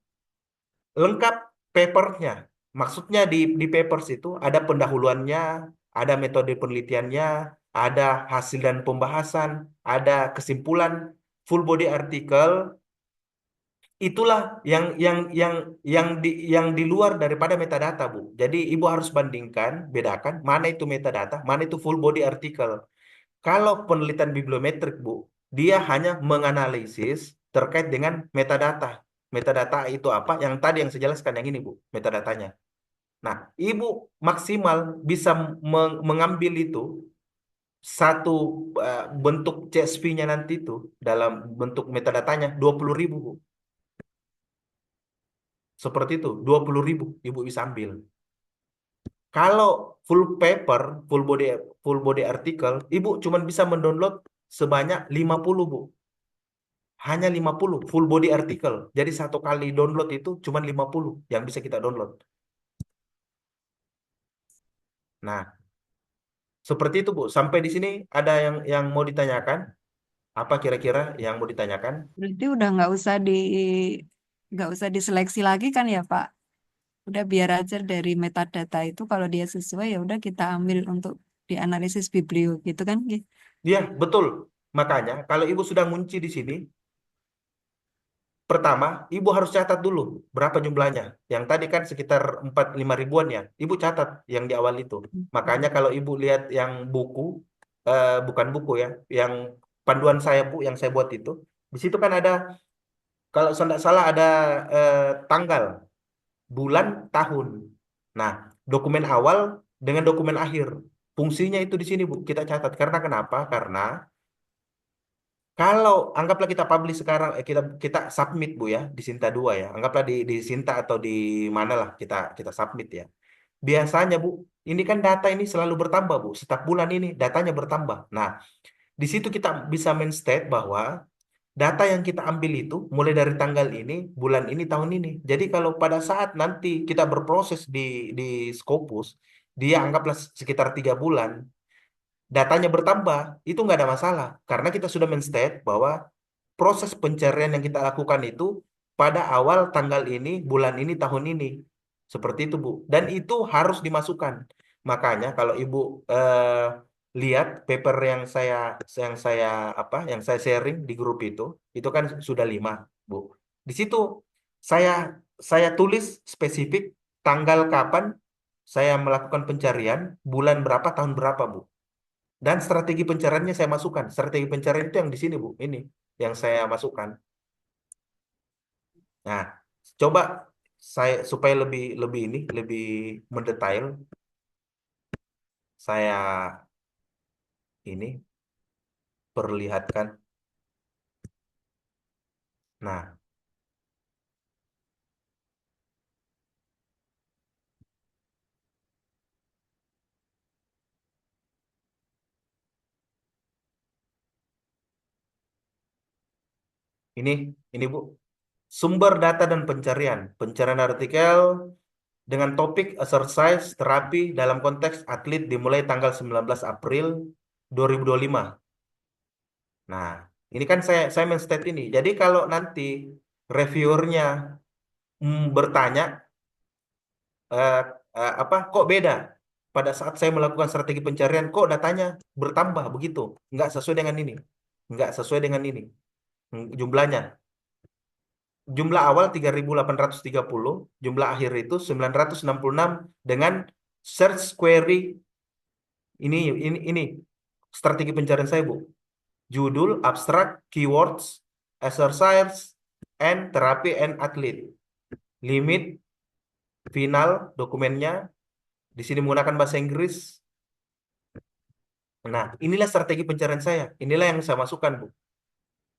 lengkap papernya. Maksudnya di papers itu ada pendahuluannya, ada metode penelitiannya, ada hasil dan pembahasan, ada kesimpulan. Full body article itulah yang di luar daripada metadata, Bu. Jadi Ibu harus bandingkan, bedakan mana itu metadata, mana itu full body article. Kalau penelitian bibliometrik, Bu, dia hanya menganalisis terkait dengan metadata. Metadata itu apa? Yang tadi yang saya jelaskan yang ini, Bu, metadatanya. Nah, Ibu maksimal bisa mengambil itu satu bentuk CSV-nya nanti itu dalam bentuk metadatanya 20.000, Bu. Seperti itu, 20.000 Ibu bisa ambil. Kalau full paper, full body article, Ibu cuma bisa mendownload sebanyak 50, Bu. Hanya 50 full body article. Jadi satu kali download itu cuma 50 yang bisa kita download. Nah, seperti itu, Bu. Sampai di sini ada yang mau ditanyakan? Apa kira-kira yang mau ditanyakan? berarti udah nggak usah diseleksi lagi kan ya Pak? Udah biar aja dari metadata itu kalau dia sesuai ya udah kita ambil untuk dianalisis biblio gitu kan? Iya, betul. Makanya kalau Ibu sudah ngunci di sini, pertama, Ibu harus catat dulu berapa jumlahnya. Yang tadi kan sekitar 4-5 ribuan ya. Ibu catat yang di awal itu. Makanya kalau Ibu lihat yang buku, bukan buku ya, yang panduan saya, Bu, yang saya buat itu, di situ kan ada, kalau saya tidak salah ada eh, tanggal, bulan, tahun. Nah, dokumen awal dengan dokumen akhir. Fungsinya itu di sini, Bu, kita catat. Karena kenapa? Karena kalau anggaplah kita publish sekarang, kita submit, Bu, ya di Sinta 2 ya. Anggaplah di Sinta atau di mana lah kita submit ya. Biasanya, Bu, ini kan data ini selalu bertambah, Bu. Setiap bulan ini datanya bertambah. Nah, di situ kita bisa state bahwa data yang kita ambil itu mulai dari tanggal ini, bulan ini, tahun ini. Jadi kalau pada saat nanti kita berproses di Scopus, dia anggaplah sekitar 3 bulan, datanya bertambah, itu nggak ada masalah. Karena kita sudah state bahwa proses pencarian yang kita lakukan itu pada awal tanggal ini, bulan ini, tahun ini. Seperti itu, Bu. Dan itu harus dimasukkan. Makanya kalau Ibu lihat paper yang saya sharing di grup itu kan sudah 5, Bu. Di situ saya saya tulis spesifik tanggal kapan saya melakukan pencarian, bulan berapa, tahun berapa, Bu. Dan strategi pencariannya saya masukkan. Strategi pencarian itu yang di sini, Bu. Ini yang saya masukkan. Nah, coba saya supaya lebih lebih lebih mendetail, saya ini perlihatkan. Nah, ini ini Bu, sumber data dan pencarian. Pencarian artikel dengan topik exercise terapi dalam konteks atlet dimulai tanggal 19 April 2025. Nah, ini kan saya men-state ini. Jadi kalau nanti reviewernya bertanya eh, apa kok beda pada saat saya melakukan strategi pencarian kok datanya bertambah begitu, nggak sesuai dengan ini, nggak sesuai dengan ini. Jumlahnya, jumlah awal 3.830, jumlah akhir itu 966 dengan search query ini strategi pencarian saya, Bu. Judul, abstrak, keywords, exercise, and therapy and athlete. Limit final dokumennya di sini menggunakan bahasa Inggris. Nah, inilah strategi pencarian saya. Inilah yang saya masukkan, Bu.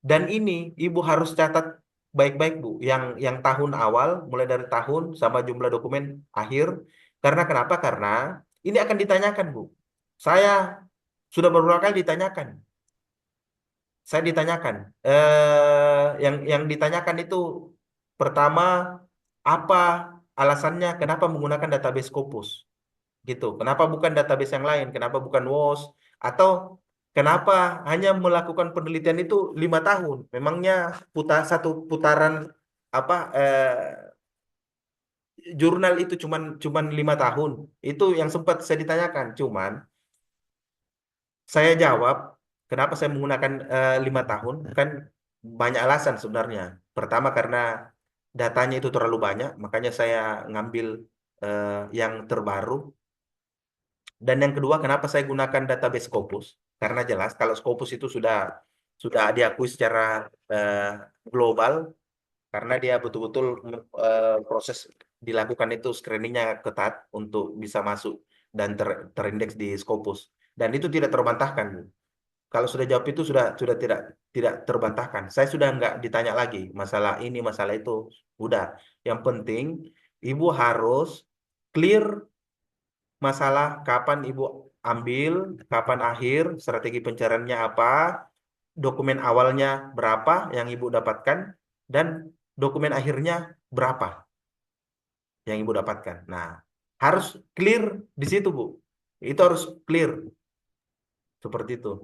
Dan ini Ibu harus catat baik-baik, Bu. Yang tahun awal, mulai dari tahun sama jumlah dokumen akhir. Karena kenapa? Karena ini akan ditanyakan, Bu. Saya sudah beberapa kali ditanyakan. Saya ditanyakan. Yang ditanyakan itu pertama, apa alasannya kenapa menggunakan database Scopus? Gitu. Kenapa bukan database yang lain? Kenapa bukan WOS? Atau kenapa hanya melakukan penelitian itu 5 tahun? Memangnya satu putaran apa jurnal itu cuman 5 tahun? Itu yang sempat saya ditanyakan. Cuman saya jawab, kenapa saya menggunakan 5 tahun? Kan banyak alasan sebenarnya. Pertama karena datanya itu terlalu banyak, makanya saya ngambil yang terbaru. Dan yang kedua, kenapa saya gunakan database Scopus? Karena jelas kalau Scopus itu sudah diakui secara eh, global, karena dia betul-betul proses dilakukan itu screeningnya ketat untuk bisa masuk dan terindeks di Scopus. Dan itu tidak terbantahkan, Bu. Kalau sudah jawab itu sudah tidak terbantahkan. Saya sudah nggak ditanya lagi masalah ini, masalah itu. Udah. Yang penting Ibu harus clear masalah kapan Ibu ambil, kapan akhir, strategi pencariannya apa, dokumen awalnya berapa yang Ibu dapatkan, dan dokumen akhirnya berapa yang Ibu dapatkan. Nah, harus clear di situ, Bu. Itu harus clear. Seperti itu.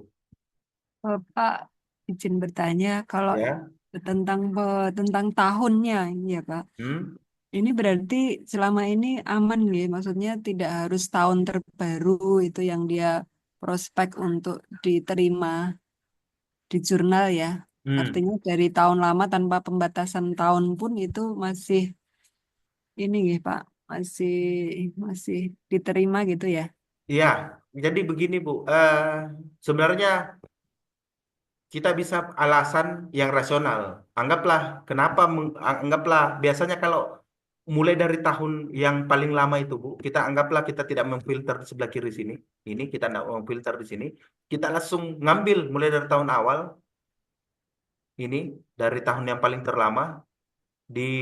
Pak, izin bertanya, kalau Ya. tentang tahunnya ini ya Pak, Hmm? ini berarti selama ini aman ya, maksudnya tidak harus tahun terbaru itu yang dia prospek untuk diterima di jurnal ya. Hmm. Artinya dari tahun lama tanpa pembatasan tahun pun itu masih ini ya Pak, masih masih diterima gitu ya. Iya, jadi begini Bu, sebenarnya kita bisa alasan yang rasional. Anggaplah anggaplah biasanya kalau mulai dari tahun yang paling lama itu Bu, anggaplah kita tidak memfilter di sebelah kiri sini. Ini kita tidak memfilter di sini. Kita langsung ngambil mulai dari tahun awal ini dari tahun yang paling terlama di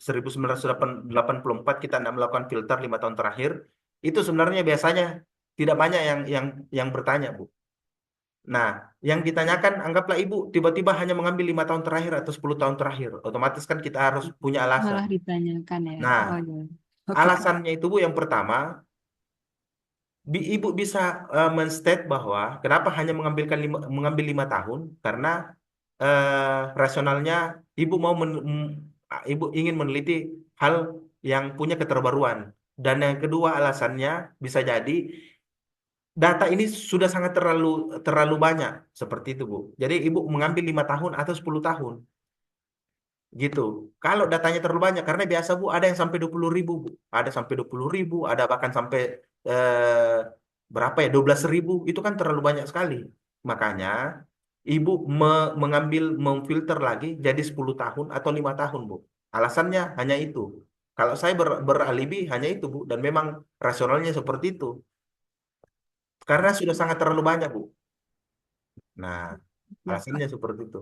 1984 kita tidak melakukan filter 5 tahun terakhir. Itu sebenarnya biasanya tidak banyak yang bertanya, Bu. Nah, yang ditanyakan anggaplah Ibu tiba-tiba hanya mengambil 5 tahun terakhir atau 10 tahun terakhir. Otomatis kan kita harus punya alasan. Malah ditanyakan ya. Nah, Oh ya. Oke Pak. alasannya itu Bu yang pertama, Ibu bisa men-state bahwa kenapa hanya mengambil 5 tahun karena rasionalnya Ibu Ibu ingin meneliti hal yang punya keterbaruan. Dan yang kedua alasannya bisa jadi data ini sudah sangat terlalu terlalu banyak seperti itu, Bu. Jadi Ibu mengambil 5 tahun atau 10 tahun gitu. Kalau datanya terlalu banyak, karena biasa Bu ada yang sampai 20.000 Bu. Ada sampai 20.000, ada bahkan sampai eh, berapa ya, 12.000. Itu kan terlalu banyak sekali. Makanya Ibu mengambil, memfilter lagi jadi 10 tahun atau 5 tahun Bu. Alasannya hanya itu. Kalau saya beralibi hanya itu Bu. Dan memang rasionalnya seperti itu. Karena sudah sangat terlalu banyak Bu. Nah, Ya, Pak. alasannya seperti itu.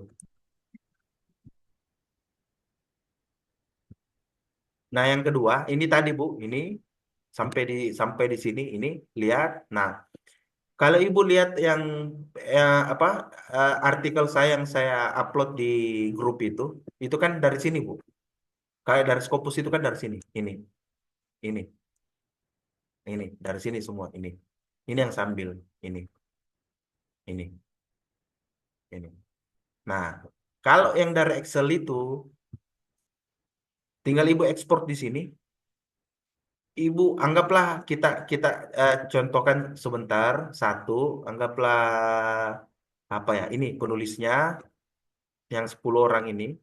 Nah, yang kedua, ini tadi Bu, ini sampai di sini ini lihat. Nah, kalau Ibu lihat yang apa artikel saya yang saya upload di grup itu kan dari sini Bu. Kayak dari Scopus itu kan dari sini. Ini, ini dari sini semua ini. Ini yang sambil ini, ini. Nah, kalau yang dari Excel itu tinggal Ibu ekspor di sini. Ibu anggaplah kita kita contohkan sebentar satu, anggaplah apa ya? Ini penulisnya yang 10 orang ini.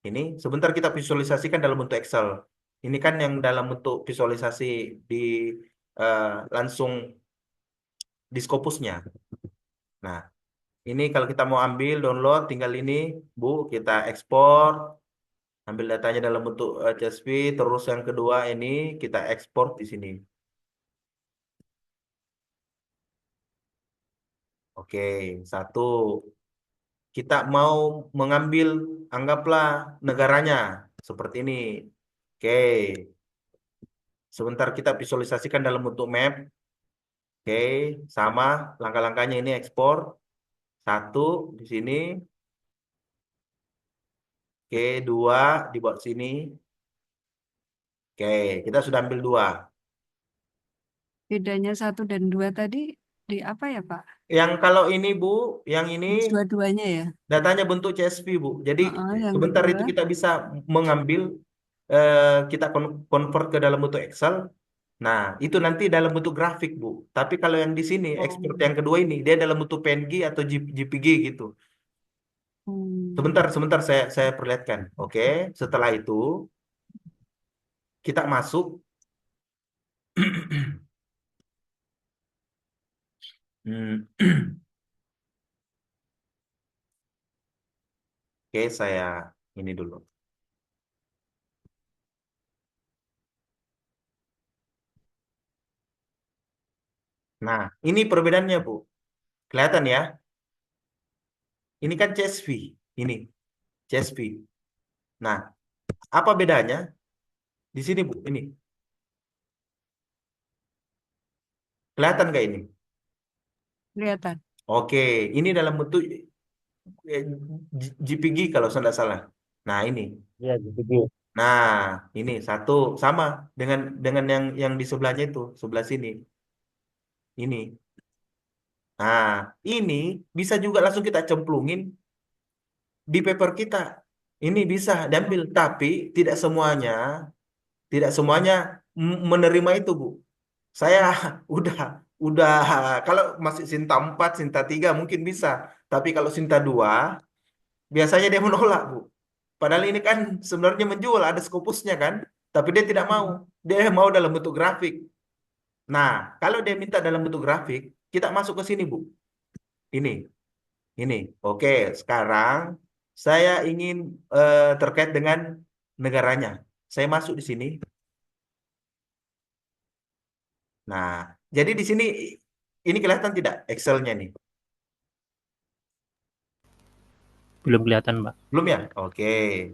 Ini sebentar kita visualisasikan dalam bentuk Excel. Ini kan yang dalam bentuk visualisasi di eh, langsung di Scopusnya. Nah, ini kalau kita mau ambil download tinggal ini, Bu, kita ekspor, ambil datanya dalam bentuk CSV, terus yang kedua ini kita ekspor di sini. Oke, satu. Kita mau mengambil, anggaplah negaranya seperti ini. Oke, sebentar kita visualisasikan dalam bentuk map. Oke, sama langkah-langkahnya ini ekspor. Satu di sini. Oke, dua dibuat sini. Oke, kita sudah ambil dua. Bedanya 1 dan 2 tadi di apa ya, Pak? Yang kalau ini Bu, yang ini Dua-duanya ya? datanya bentuk CSV Bu. Jadi Yang sebentar kedua. itu kita bisa mengambil, kita convert ke dalam bentuk Excel. Nah, itu nanti dalam bentuk grafik, Bu. Tapi kalau yang di sini, Oh. export yang kedua ini, dia dalam bentuk PNG atau JPG gitu. Hmm. Sebentar saya perlihatkan. Oke, setelah itu kita masuk. Hmm, Oke, saya ini dulu. Nah, ini perbedaannya, Bu. Kelihatan ya? Ini kan CSV. Ini CSV. Nah, apa bedanya? Di sini, Bu. Ini. Kelihatan nggak ini? Kelihatan. Oke, ini dalam bentuk eh, JPG kalau saya tidak salah. Nah, ini. Iya, gitu. Nah, ini satu sama dengan yang di sebelahnya itu, sebelah sini. Ini. Nah, ini bisa juga langsung kita cemplungin di paper kita. Ini bisa diambil, tapi tidak semuanya menerima itu, Bu. Saya udah udah kalau masih Sinta 4, Sinta 3 mungkin bisa, tapi kalau Sinta 2 biasanya dia menolak, Bu. Padahal ini kan sebenarnya menjual, ada Scopusnya kan, tapi dia tidak mau. Dia mau dalam bentuk grafik. Nah, kalau dia minta dalam bentuk grafik, kita masuk ke sini, Bu. Ini, ini. Oke, sekarang saya ingin terkait dengan negaranya. Saya masuk di sini. Nah, jadi di sini ini kelihatan tidak Excel-nya nih? Belum kelihatan, Pak. Belum ya? Oke.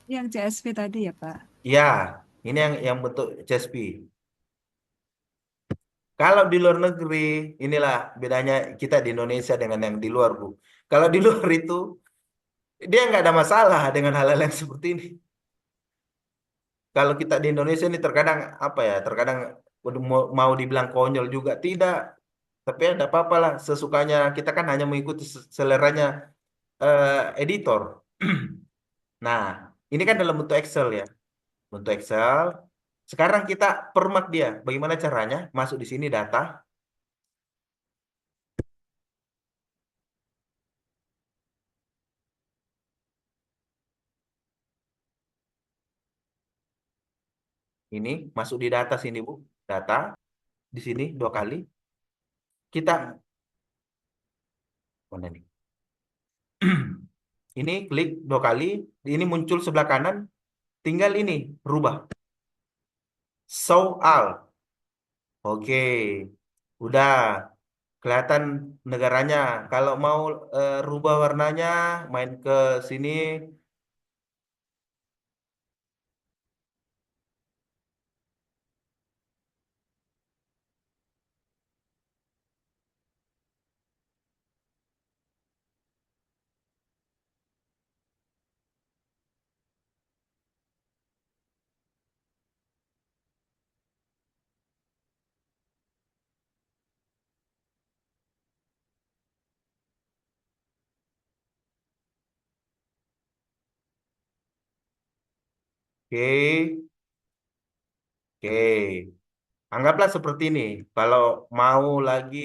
Yang CSV tadi ya, Pak? Ya, ini yang bentuk CSV. Kalau di luar negeri, inilah bedanya kita di Indonesia dengan yang di luar, Bu. Kalau di luar itu, dia nggak ada masalah dengan hal-hal yang seperti ini. Kalau kita di Indonesia ini terkadang, apa ya, terkadang udah mau dibilang konyol juga, tidak. Tapi ada apa-apa lah, sesukanya. Kita kan hanya mengikuti seleranya editor. Nah, ini kan dalam bentuk Excel ya. Bentuk Excel. Sekarang kita permak dia. Bagaimana caranya? Masuk di sini data. Ini masuk di data sini, Bu. Data di sini 2 kali. Kita mana nih? Ini klik 2 kali. Ini muncul sebelah kanan. Tinggal ini rubah. Show all. Oke. Udah kelihatan negaranya. Kalau mau rubah warnanya, main ke sini. Oke. Oke. Anggaplah seperti ini. Kalau mau lagi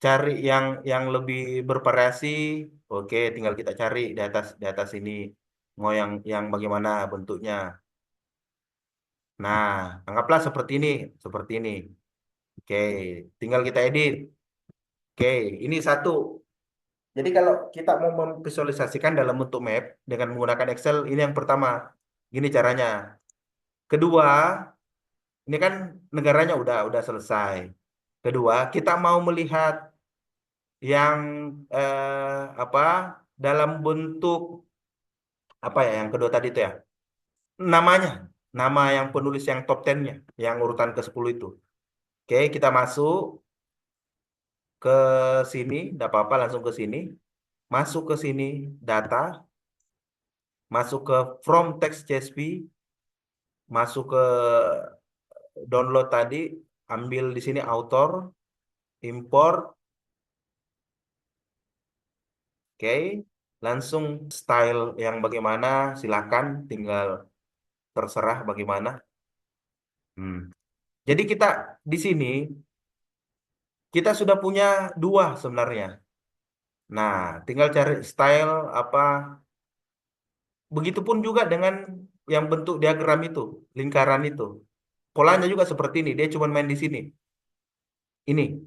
cari yang lebih bervariasi, oke, tinggal kita cari di atas ini mau yang bagaimana bentuknya. Nah, anggaplah seperti ini, seperti ini. Oke, tinggal kita edit. Oke, ini satu. Jadi kalau kita mau memvisualisasikan dalam bentuk map dengan menggunakan Excel, ini yang pertama. Gini caranya. Kedua, ini kan negaranya udah selesai. Kedua, kita mau melihat yang apa dalam bentuk apa ya yang kedua tadi itu ya namanya nama yang penulis yang top 10-nya yang urutan ke-10 itu. Oke, kita masuk ke sini, tidak apa-apa langsung ke sini, masuk ke sini data, masuk ke from text CSV, masuk ke download tadi, ambil di sini author, import. Oke, langsung style yang bagaimana silakan tinggal terserah bagaimana. Jadi kita di sini kita sudah punya 2 sebenarnya. Nah, tinggal cari style apa. Begitupun juga dengan yang bentuk diagram itu, lingkaran itu. Polanya juga seperti ini. Dia cuma main di sini. Ini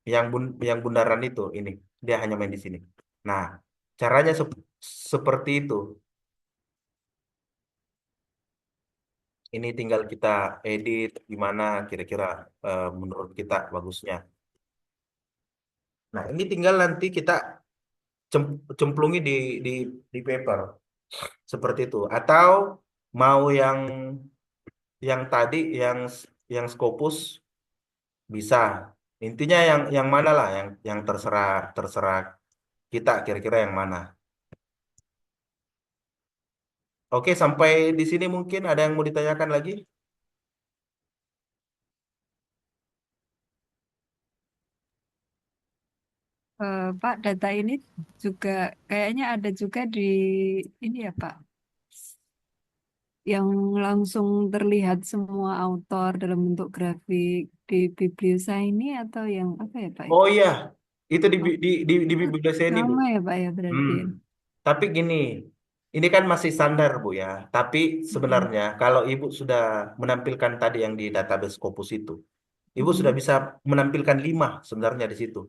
yang bundaran itu ini. Dia hanya main di sini. Nah, caranya seperti itu. Ini tinggal kita edit gimana kira-kira menurut kita bagusnya. Nah, ini tinggal nanti kita cemplungi di paper seperti itu. Atau mau yang tadi yang Scopus bisa. Intinya yang mana lah yang terserah terserah kita kira-kira yang mana. Oke, sampai di sini mungkin ada yang mau ditanyakan lagi? Pak, data ini juga kayaknya ada juga di ini ya Pak, yang langsung terlihat semua autor dalam bentuk grafik di Bibliosa ini atau yang apa ya Pak Oh itu? iya, itu di Oh, di biblioteca ini, Bu. sama ya Pak ya Hmm. berarti. Tapi gini, ini kan masih standar, Bu ya. Tapi Mm-mm. sebenarnya kalau Ibu sudah menampilkan tadi yang di database Scopus itu, Ibu sudah Mm-mm. bisa menampilkan 5 sebenarnya di situ.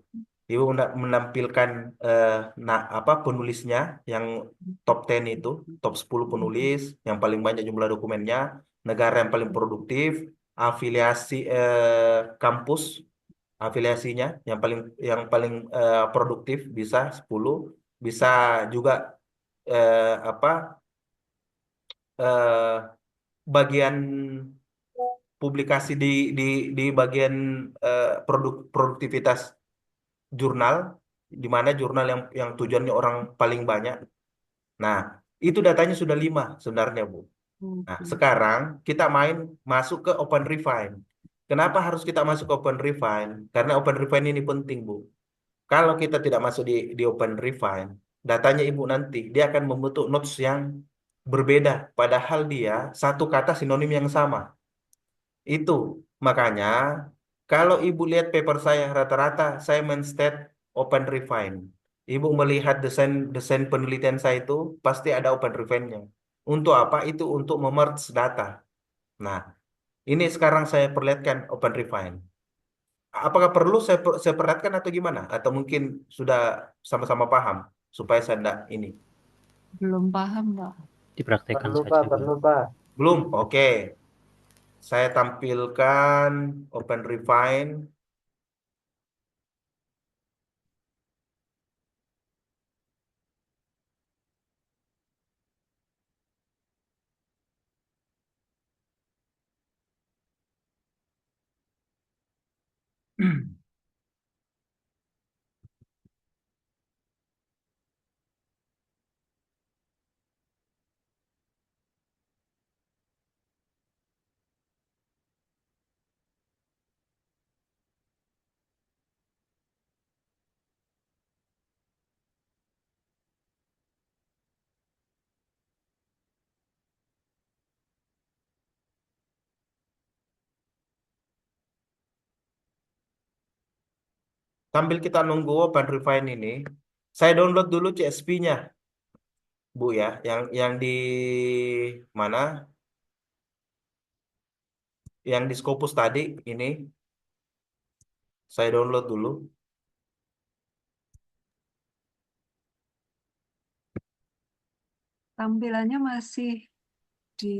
Ibu menampilkan eh, apa penulisnya yang top 10 itu, top 10 penulis, yang paling banyak jumlah dokumennya, negara yang paling produktif, afiliasi kampus, afiliasinya yang paling produktif bisa 10, bisa juga apa eh, bagian publikasi di bagian produktivitas jurnal, di mana jurnal yang tujuannya orang paling banyak. Nah, itu datanya sudah 5 sebenarnya, Bu. Nah, Oke. sekarang kita masuk ke Open Refine. Kenapa harus kita masuk ke Open Refine? Karena Open Refine ini penting, Bu. Kalau kita tidak masuk di Open Refine, datanya Ibu nanti, dia akan membentuk notes yang berbeda, padahal dia satu kata sinonim yang sama. Itu makanya kalau ibu lihat paper saya rata-rata saya state open refine. Ibu melihat desain penelitian saya itu pasti ada open refine-nya. Untuk apa? Itu untuk memerge data. Nah, ini sekarang saya perlihatkan open refine. Apakah perlu saya perlihatkan atau gimana? Atau mungkin sudah sama-sama paham supaya saya tidak ini. Belum paham, Pak. Dipraktekkan Perlu saja, Pak, Bu. perlu Pak. Belum? Oke. Saya tampilkan open refine. Sambil kita nunggu open refine ini, saya download dulu CSV-nya, Bu ya, yang di mana? Yang di Scopus tadi ini saya download dulu. Tampilannya masih di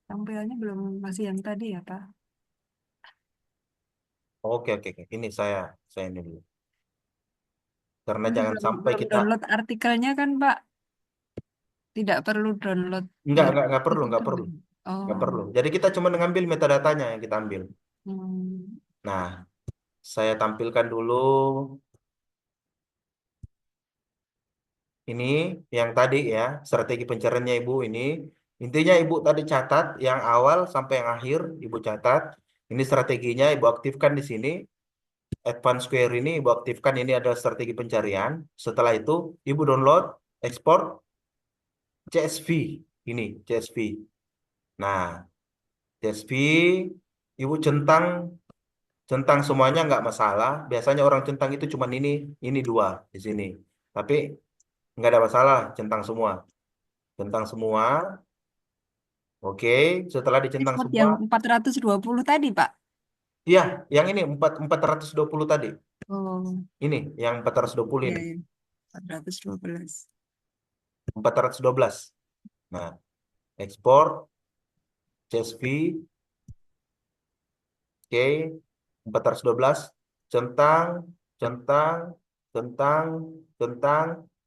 tampilannya belum masih yang tadi ya, Pak. Oke oke oke. Ini saya ini dulu. Karena Ini jangan belum sampai belum kita download artikelnya kan, Pak? Tidak perlu download nggak perlu artikel nggak itu. perlu nggak Oh. perlu. Jadi kita cuma ngambil metadatanya yang kita ambil. Hmm. Nah, saya tampilkan dulu ini yang tadi ya strategi pencariannya Ibu ini. Intinya Ibu tadi catat yang awal sampai yang akhir Ibu catat. Ini strateginya Ibu aktifkan di sini. Advanced Query ini Ibu aktifkan, ini adalah strategi pencarian. Setelah itu Ibu download, ekspor CSV. Ini CSV. Nah, CSV Ibu centang semuanya nggak masalah. Biasanya orang centang itu cuma ini dua di sini. Tapi nggak ada masalah, centang semua. Centang semua. Oke, setelah dicentang Export semua, yang 420 tadi, Pak. iya, yang ini 420 tadi. Oh, Ini yang 420 iya, ini, iya. 412. 412. Nah, ekspor CSV, oke, 412, centang, centang, centang, centang,